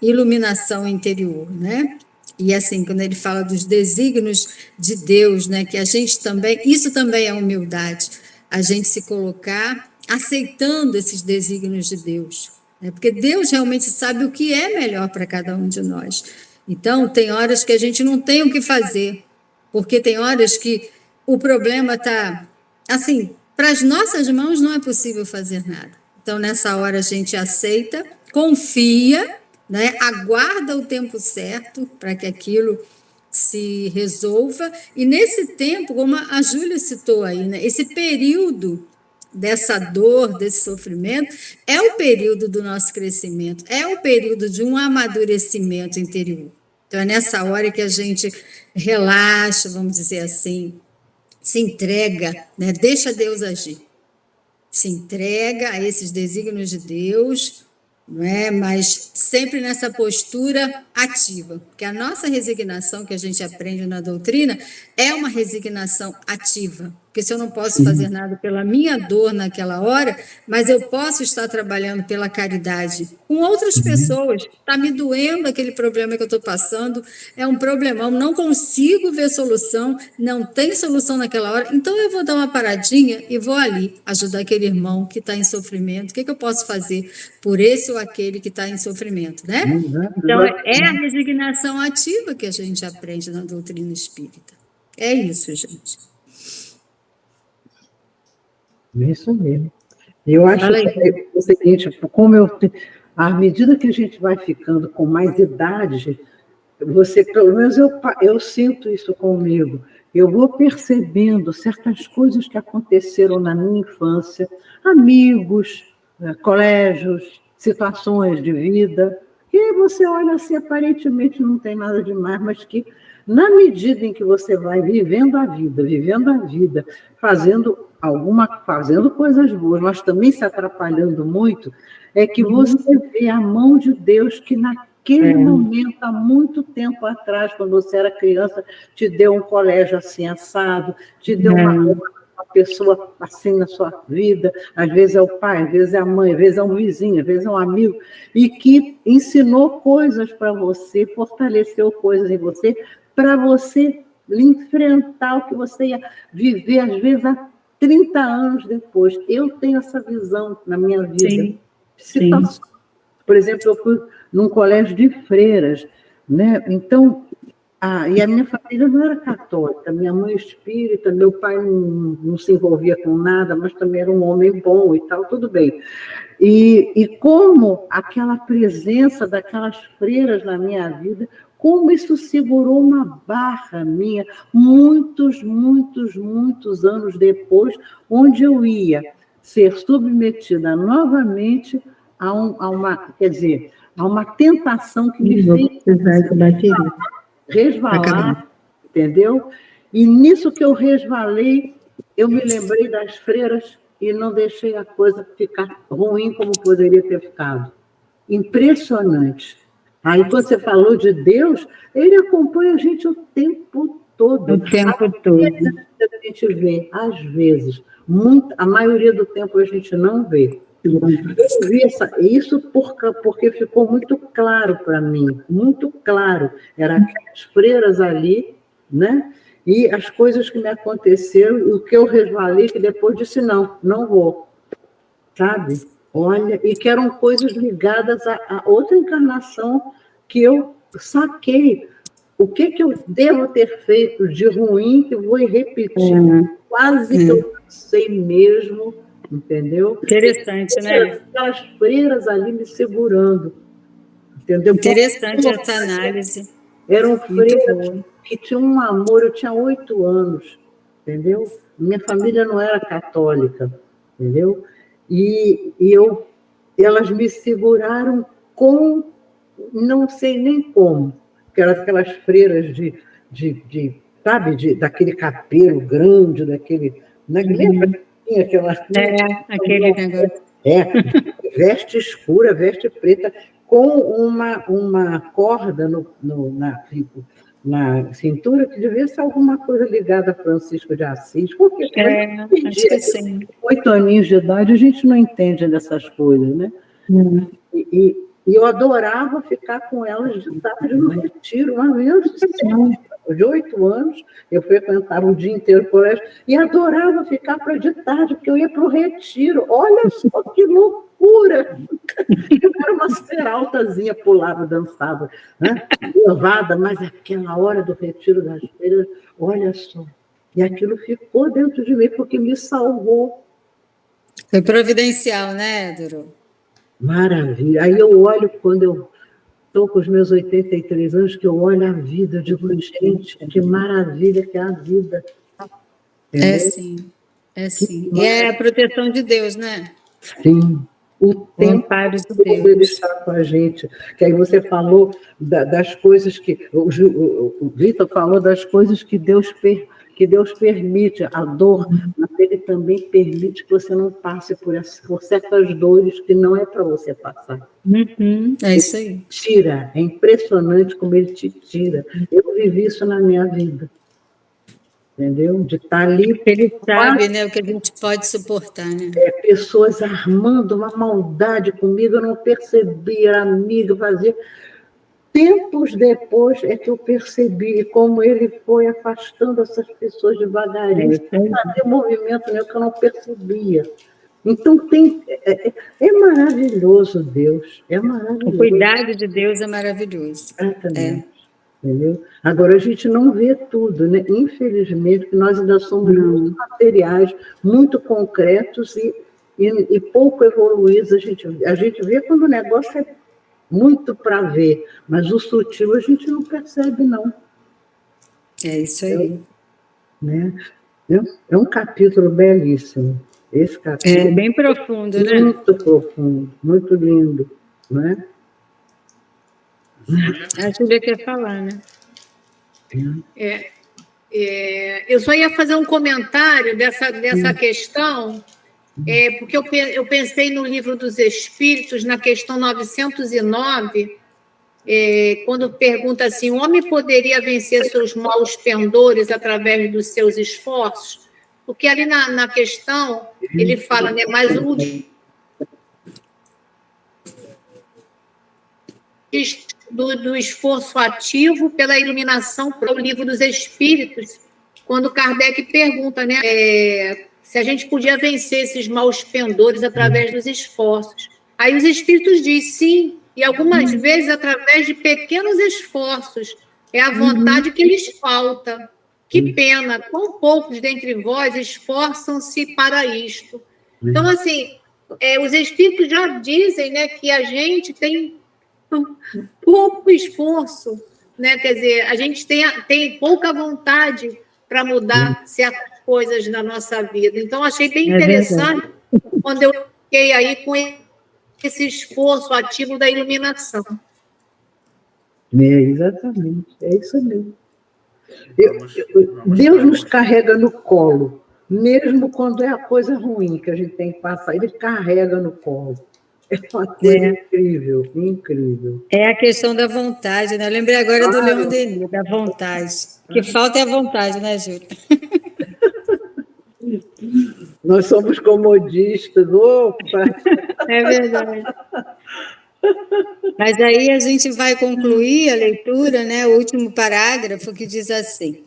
iluminação interior, né? E assim, quando ele fala dos desígnios de Deus, né, que a gente também, isso também é humildade, a gente se colocar aceitando esses desígnios de Deus, né? Porque Deus realmente sabe o que é melhor para cada um de nós. Então, tem horas que a gente não tem o que fazer, porque tem horas que o problema está, assim, para as nossas mãos não é possível fazer nada. Então, nessa hora, a gente aceita, confia, né? Aguarda o tempo certo para que aquilo se resolva. E nesse tempo, como a Júlia citou aí, né? Esse período dessa dor, desse sofrimento, é o período do nosso crescimento, é o período de um amadurecimento interior. Então, é nessa hora que a gente relaxa, vamos dizer assim, se entrega, né? Deixa Deus agir. Se entrega a esses desígnios de Deus, não é? Mas sempre nessa postura ativa, porque a nossa resignação que a gente aprende na doutrina é uma resignação ativa, porque se eu não posso fazer nada pela minha dor naquela hora, mas eu posso estar trabalhando pela caridade com outras pessoas, está me doendo aquele problema que eu estou passando, é um problemão, não consigo ver solução, não tem solução naquela hora, então eu vou dar uma paradinha e vou ali ajudar aquele irmão que está em sofrimento, o que eu posso fazer por esse ou aquele que está em sofrimento, né? Então, é a resignação ativa que a gente aprende na doutrina espírita. É isso, gente. Isso mesmo. Eu acho que é o seguinte, à medida que a gente vai ficando com mais idade, você, pelo menos eu sinto isso comigo, eu vou percebendo certas coisas que aconteceram na minha infância, amigos, colégios, situações de vida, que você olha assim, aparentemente não tem nada demais, mas que, na medida em que você vai vivendo a vida, fazendo coisas boas, mas também se atrapalhando muito, é que você vê a mão de Deus que naquele momento, há muito tempo atrás, quando você era criança, te deu um colégio assim assado, te deu uma pessoa assim na sua vida, às vezes é o pai, às vezes é a mãe, às vezes é um vizinho, às vezes é um amigo, e que ensinou coisas para você, fortaleceu coisas em você, para você enfrentar o que você ia viver, às vezes, há 30 anos depois. Eu tenho essa visão na minha vida. Sim. Por exemplo, eu fui num colégio de freiras, né? Então, e a minha família não era católica, minha mãe espírita, meu pai não se envolvia com nada, mas também era um homem bom e tal, tudo bem. E como aquela presença daquelas freiras na minha vida, como isso segurou uma barra minha, muitos anos depois, onde eu ia ser submetida novamente a uma tentação que me fez resvalar, entendeu? E nisso que eu resvalei, eu me lembrei das freiras e não deixei a coisa ficar ruim como poderia ter ficado. Impressionante. Aí, quando você falou de Deus, ele acompanha a gente o tempo todo. O tempo todo. A gente vê, às vezes, a maioria do tempo a gente não vê. Eu vi isso porque ficou muito claro para mim, muito claro. Eram aquelas freiras ali, né? E as coisas que me aconteceram, e o que eu resvalei, que depois disse, não vou, sabe? Olha, e que eram coisas ligadas a outra encarnação que eu saquei. O que eu devo ter feito de ruim que vou repetir? Quase que eu sei mesmo, entendeu? Interessante, né? Aquelas freiras ali me segurando, entendeu? Interessante essa análise. Eram Muito freiras boa. que tinham um amor. Eu tinha 8 anos, entendeu? Minha família não era católica, entendeu? Elas me seguraram com, não sei nem como, que eram aquelas freiras sabe, daquele cabelo grande, daquele... Lembra que tinha aquela... Aquele negócio. Veste escura, veste preta, com uma corda na cintura, que devia ser alguma coisa ligada a Francisco de Assis, porque Acho que sim. 8 aninhos de idade, a gente não entende dessas coisas, né? E eu adorava ficar com elas de tarde no retiro, uma vez de 8 anos, eu frequentava o dia inteiro o colégio, e adorava ficar para de tarde, porque eu ia para o retiro. Olha só que loucura! Eu era uma seraltazinha, pulava, dançava, né? Levada, mas aquela hora do retiro das feiras, olha só. E aquilo ficou dentro de mim, porque me salvou. Foi providencial, né, Doro? Maravilha. Aí eu olho, quando eu estou com os meus 83 anos, que eu olho a vida, eu digo, gente, que maravilha que é a vida. Entendeu? É sim. E é a proteção de Deus, né? Sim. O tempo amparo de todo Deus. ele está com a gente. Que aí você falou das coisas que... O Vitor falou das coisas que Deus permite, a dor, mas ele também permite que você não passe por certas dores que não é para você passar. É isso aí. Tira, é impressionante como ele te tira. Eu vivi isso na minha vida. Entendeu? De estar ali... Ele sabe, né, o que a gente pode suportar, né? Pessoas armando uma maldade comigo, eu não percebi, era amiga, fazia... Tempos depois é que eu percebi como ele foi afastando essas pessoas devagarinho, fazer movimento que eu não percebia. Então, é maravilhoso Deus, é maravilhoso. O cuidado de Deus é maravilhoso. Exatamente. Entendeu? Agora, a gente não vê tudo, né? Infelizmente, nós ainda somos muito materiais, muito concretos e pouco evoluídos. A gente vê quando o negócio é muito para ver, mas o sutil a gente não percebe, não. É isso aí. Né? É um capítulo belíssimo. Esse capítulo é bem profundo, né? Muito profundo, muito lindo. Né? A Júlia quer falar, né? Eu só ia fazer um comentário dessa questão, porque eu pensei no Livro dos Espíritos, na questão 909, quando pergunta assim, o homem poderia vencer seus maus pendores através dos seus esforços? Porque ali na questão, ele fala, né, mas o do esforço ativo pela iluminação para o Livro dos Espíritos, quando Kardec pergunta, né, se a gente podia vencer esses maus pendores através dos esforços. Aí os Espíritos dizem sim, e algumas vezes através de pequenos esforços. É a vontade que lhes falta. Que pena, quão poucos dentre vós esforçam-se para isto. Então, assim, os Espíritos já dizem, né, que a gente tem pouco esforço, né? Quer dizer, a gente tem pouca vontade para mudar certas coisas na nossa vida. Então, achei bem interessante quando eu fiquei aí com esse esforço ativo da iluminação. Exatamente, é isso mesmo. Deus nos carrega no colo, mesmo quando é a coisa ruim que a gente tem que passar, ele carrega no colo. É uma coisa incrível, incrível. É a questão da vontade, né? Eu lembrei agora do Leon Denis, da vontade. O que falta é a vontade, né, Júlia? Nós somos comodistas, opa! É verdade. Mas aí a gente vai concluir a leitura, né? O último parágrafo que diz assim: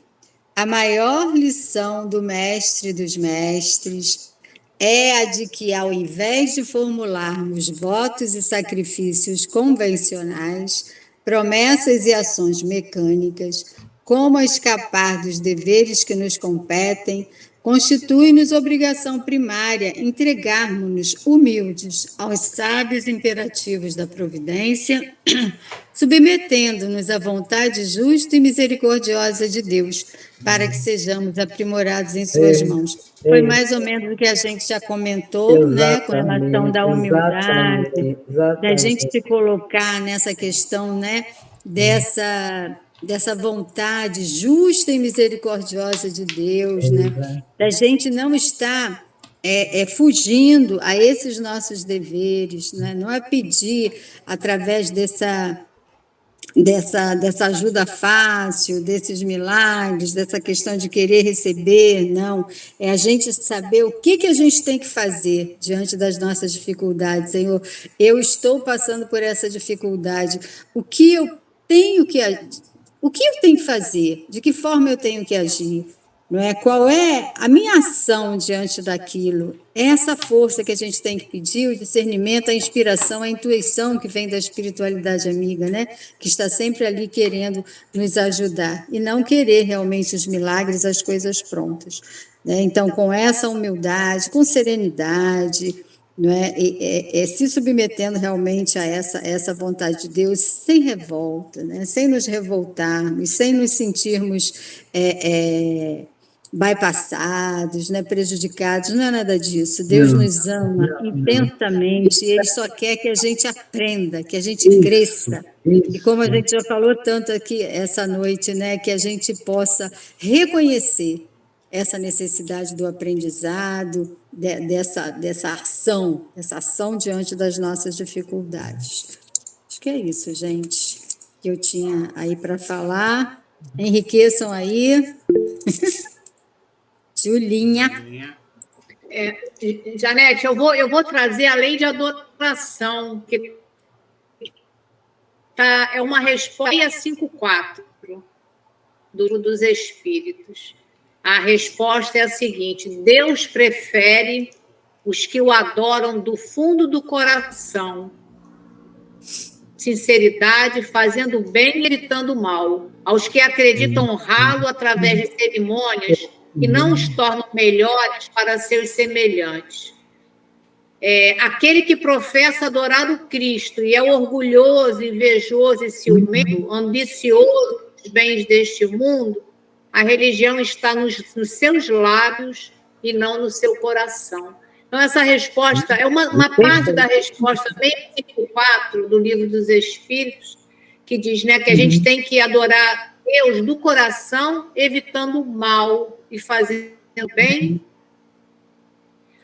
a maior lição do mestre dos mestres é a de que, ao invés de formularmos votos e sacrifícios convencionais, promessas e ações mecânicas, como a escapar dos deveres que nos competem, constitui-nos obrigação primária entregarmos-nos humildes aos sábios imperativos da providência, submetendo-nos à vontade justa e misericordiosa de Deus, para que sejamos aprimorados em suas mãos. Foi mais ou menos o que a gente já comentou, né, com relação da humildade, da gente se colocar nessa questão, né, dessa vontade justa e misericordiosa de Deus, né? Da gente não estar fugindo a esses nossos deveres, né? Não é pedir através dessa ajuda fácil, desses milagres, dessa questão de querer receber, não. É a gente saber o que a gente tem que fazer diante das nossas dificuldades. Senhor, eu estou passando por essa dificuldade. O que eu tenho que fazer? De que forma eu tenho que agir? Não é? Qual é a minha ação diante daquilo? Essa força que a gente tem que pedir, o discernimento, a inspiração, a intuição que vem da espiritualidade amiga, né? Que está sempre ali querendo nos ajudar e não querer realmente os milagres, as coisas prontas, né? Então, com essa humildade, com serenidade, não é? Se submetendo realmente a essa vontade de Deus, sem revolta, né? Sem nos revoltarmos, sem nos sentirmos bypassados, né? Prejudicados, não é nada disso. Deus nos ama intensamente e Ele só quer que a gente aprenda, que a gente cresça. E como a gente já falou tanto aqui essa noite, né? Que a gente possa reconhecer essa necessidade do aprendizado, dessa ação diante das nossas dificuldades. Acho que é isso, gente, que eu tinha aí para falar. Enriqueçam aí. Julinha. Janete, eu vou trazer a lei de adoração, que é uma resposta 654 dos Espíritos. A resposta é a seguinte: Deus prefere os que o adoram do fundo do coração, sinceridade, fazendo bem e evitando mal, aos que acreditam honrá-lo através de cerimônias que não os tornam melhores para seus semelhantes. Aquele que professa adorar o Cristo e é orgulhoso, invejoso e ciumento, ambicioso dos bens deste mundo, a religião está nos seus lábios e não no seu coração. Então, essa resposta é uma parte da resposta 654 do Livro dos Espíritos, que diz, né, que a gente tem que adorar Deus do coração, evitando o mal e fazendo bem.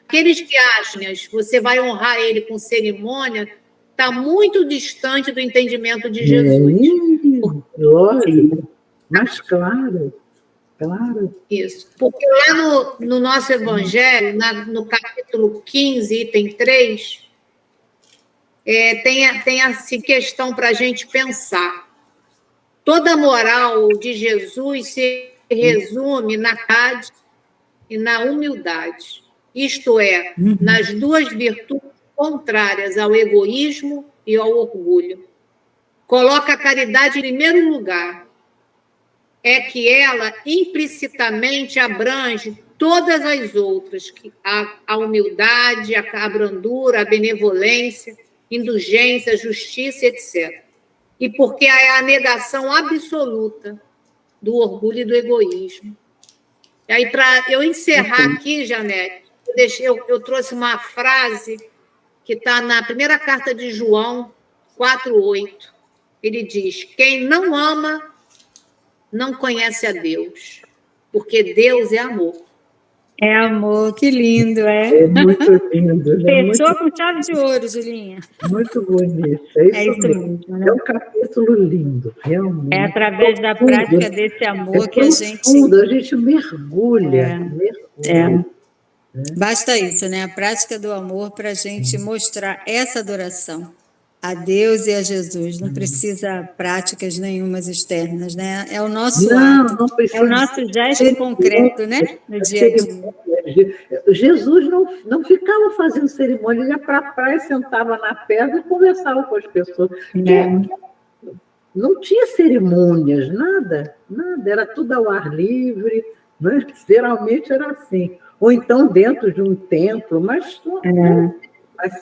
Aqueles que acham que você vai honrar ele com cerimônia, está muito distante do entendimento de Jesus. Lógico, mas claro. Claro. Isso. Porque lá no nosso Evangelho, no capítulo 15, item 3, tem essa questão para a gente pensar. Toda a moral de Jesus se resume na caridade e na humildade. Isto é, nas duas virtudes contrárias ao egoísmo e ao orgulho. Coloca a caridade em primeiro lugar. É que ela implicitamente abrange todas as outras, a humildade, a brandura, a benevolência, indulgência, justiça, etc. E porque é a negação absoluta do orgulho e do egoísmo. E aí, para eu encerrar aqui, Janete, eu trouxe uma frase que está na primeira carta de João 4,8. Ele diz: quem não ama não conhece a Deus, porque Deus é amor. É amor, que lindo, É muito lindo. Fechou com chave de ouro, Julinha. Muito bonito. É isso mesmo. Né? É um capítulo lindo, realmente. É através da prática desse amor que a gente mergulha. Basta isso, né? A prática do amor para a gente mostrar essa adoração a Deus e a Jesus. Não precisa práticas nenhumas externas, né? É o nosso ato, é o nosso gesto concreto, né? No dia a dia. Jesus não ficava fazendo cerimônia, ele ia para a praia, sentava na pedra e conversava com as pessoas. Não tinha cerimônias, nada, era tudo ao ar livre, né? Geralmente era assim. Ou então dentro de um templo, mas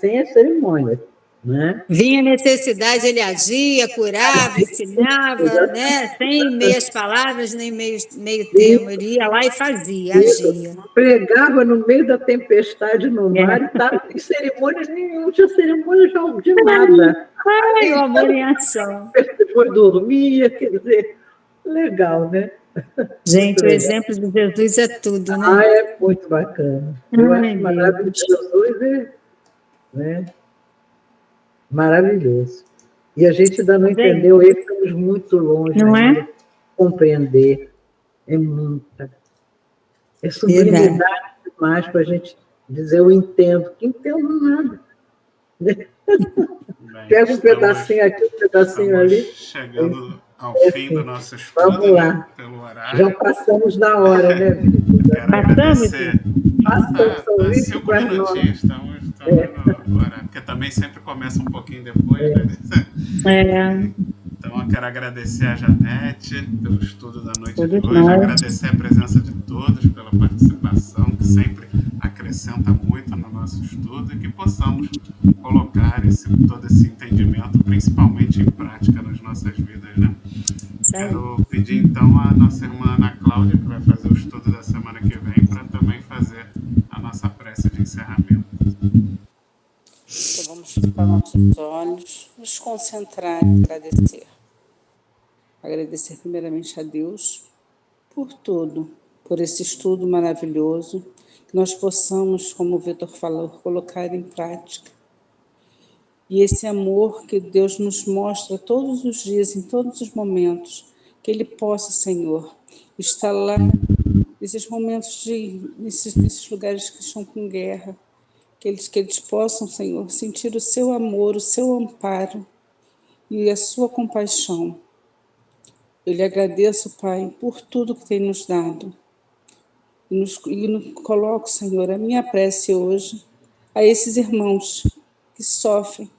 sem as cerimônias. Né? Vinha necessidade, ele agia, curava, ensinava, né? Sem meias palavras, nem meio termo. Ele ia lá e fazia, agia. Pregava no meio da tempestade no mar e estava sem cerimônia nenhuma, não tinha cerimônia de nada. Ai, o amor em ação. Depois dormia, quer dizer, legal, né? Gente, o exemplo de Jesus é tudo, né? É muito bacana. Eu acho maravilhoso. Jesus né? Maravilhoso. E a gente ainda não entendeu, estamos muito longe de compreender. É muita. É sublimidade demais para a gente dizer eu entendo, que entendo nada. Pega um pedacinho aqui, um pedacinho ali. Chegando ao fim do nosso estudo. Vamos lá. Pelo horário. Já passamos da hora, né, Vitor? Passamos? Passamos, 5 minutinhos, estamos no horário. Porque também sempre começa um pouquinho depois, né? Então, eu quero agradecer a Janete pelo estudo da noite de hoje, agradecer a presença de todos pela participação, que sempre acrescenta muito no nosso estudo, e que possamos colocar todo esse entendimento, principalmente em prática nas nossas vidas, né? Quero pedir, então, a nossa irmã Ana Cláudia, que vai fazer o estudo da semana que vem, para também fazer a nossa prece de encerramento. Então, vamos fechar nossos olhos, nos concentrar e agradecer. Agradecer primeiramente a Deus por tudo, por esse estudo maravilhoso, que nós possamos, como o Vitor falou, colocar em prática. E esse amor que Deus nos mostra todos os dias, em todos os momentos, que Ele possa, Senhor, estar lá nesses momentos, nesses lugares que estão com guerra, que eles possam, Senhor, sentir o seu amor, o seu amparo e a sua compaixão. Eu lhe agradeço, Pai, por tudo que tem nos dado. E coloco, Senhor, a minha prece hoje a esses irmãos que sofrem,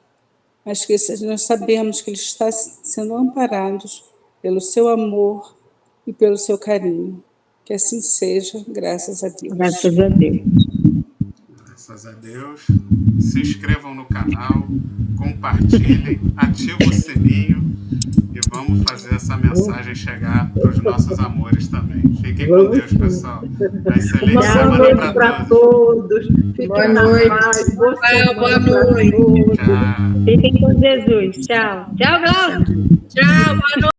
mas que nós sabemos que eles estão sendo amparados pelo seu amor e pelo seu carinho. Que assim seja, graças a Deus. Graças a Deus. Graças a Deus. Se inscrevam no canal, compartilhem, ativem o sininho e vamos fazer essa mensagem chegar para os nossos amores também. Fiquem com Deus, pessoal. Uma excelente semana para todos. Boa noite. Boa noite. Tchau. Fiquem com Jesus. Tchau. Tchau, Glaucio. Tchau, boa noite.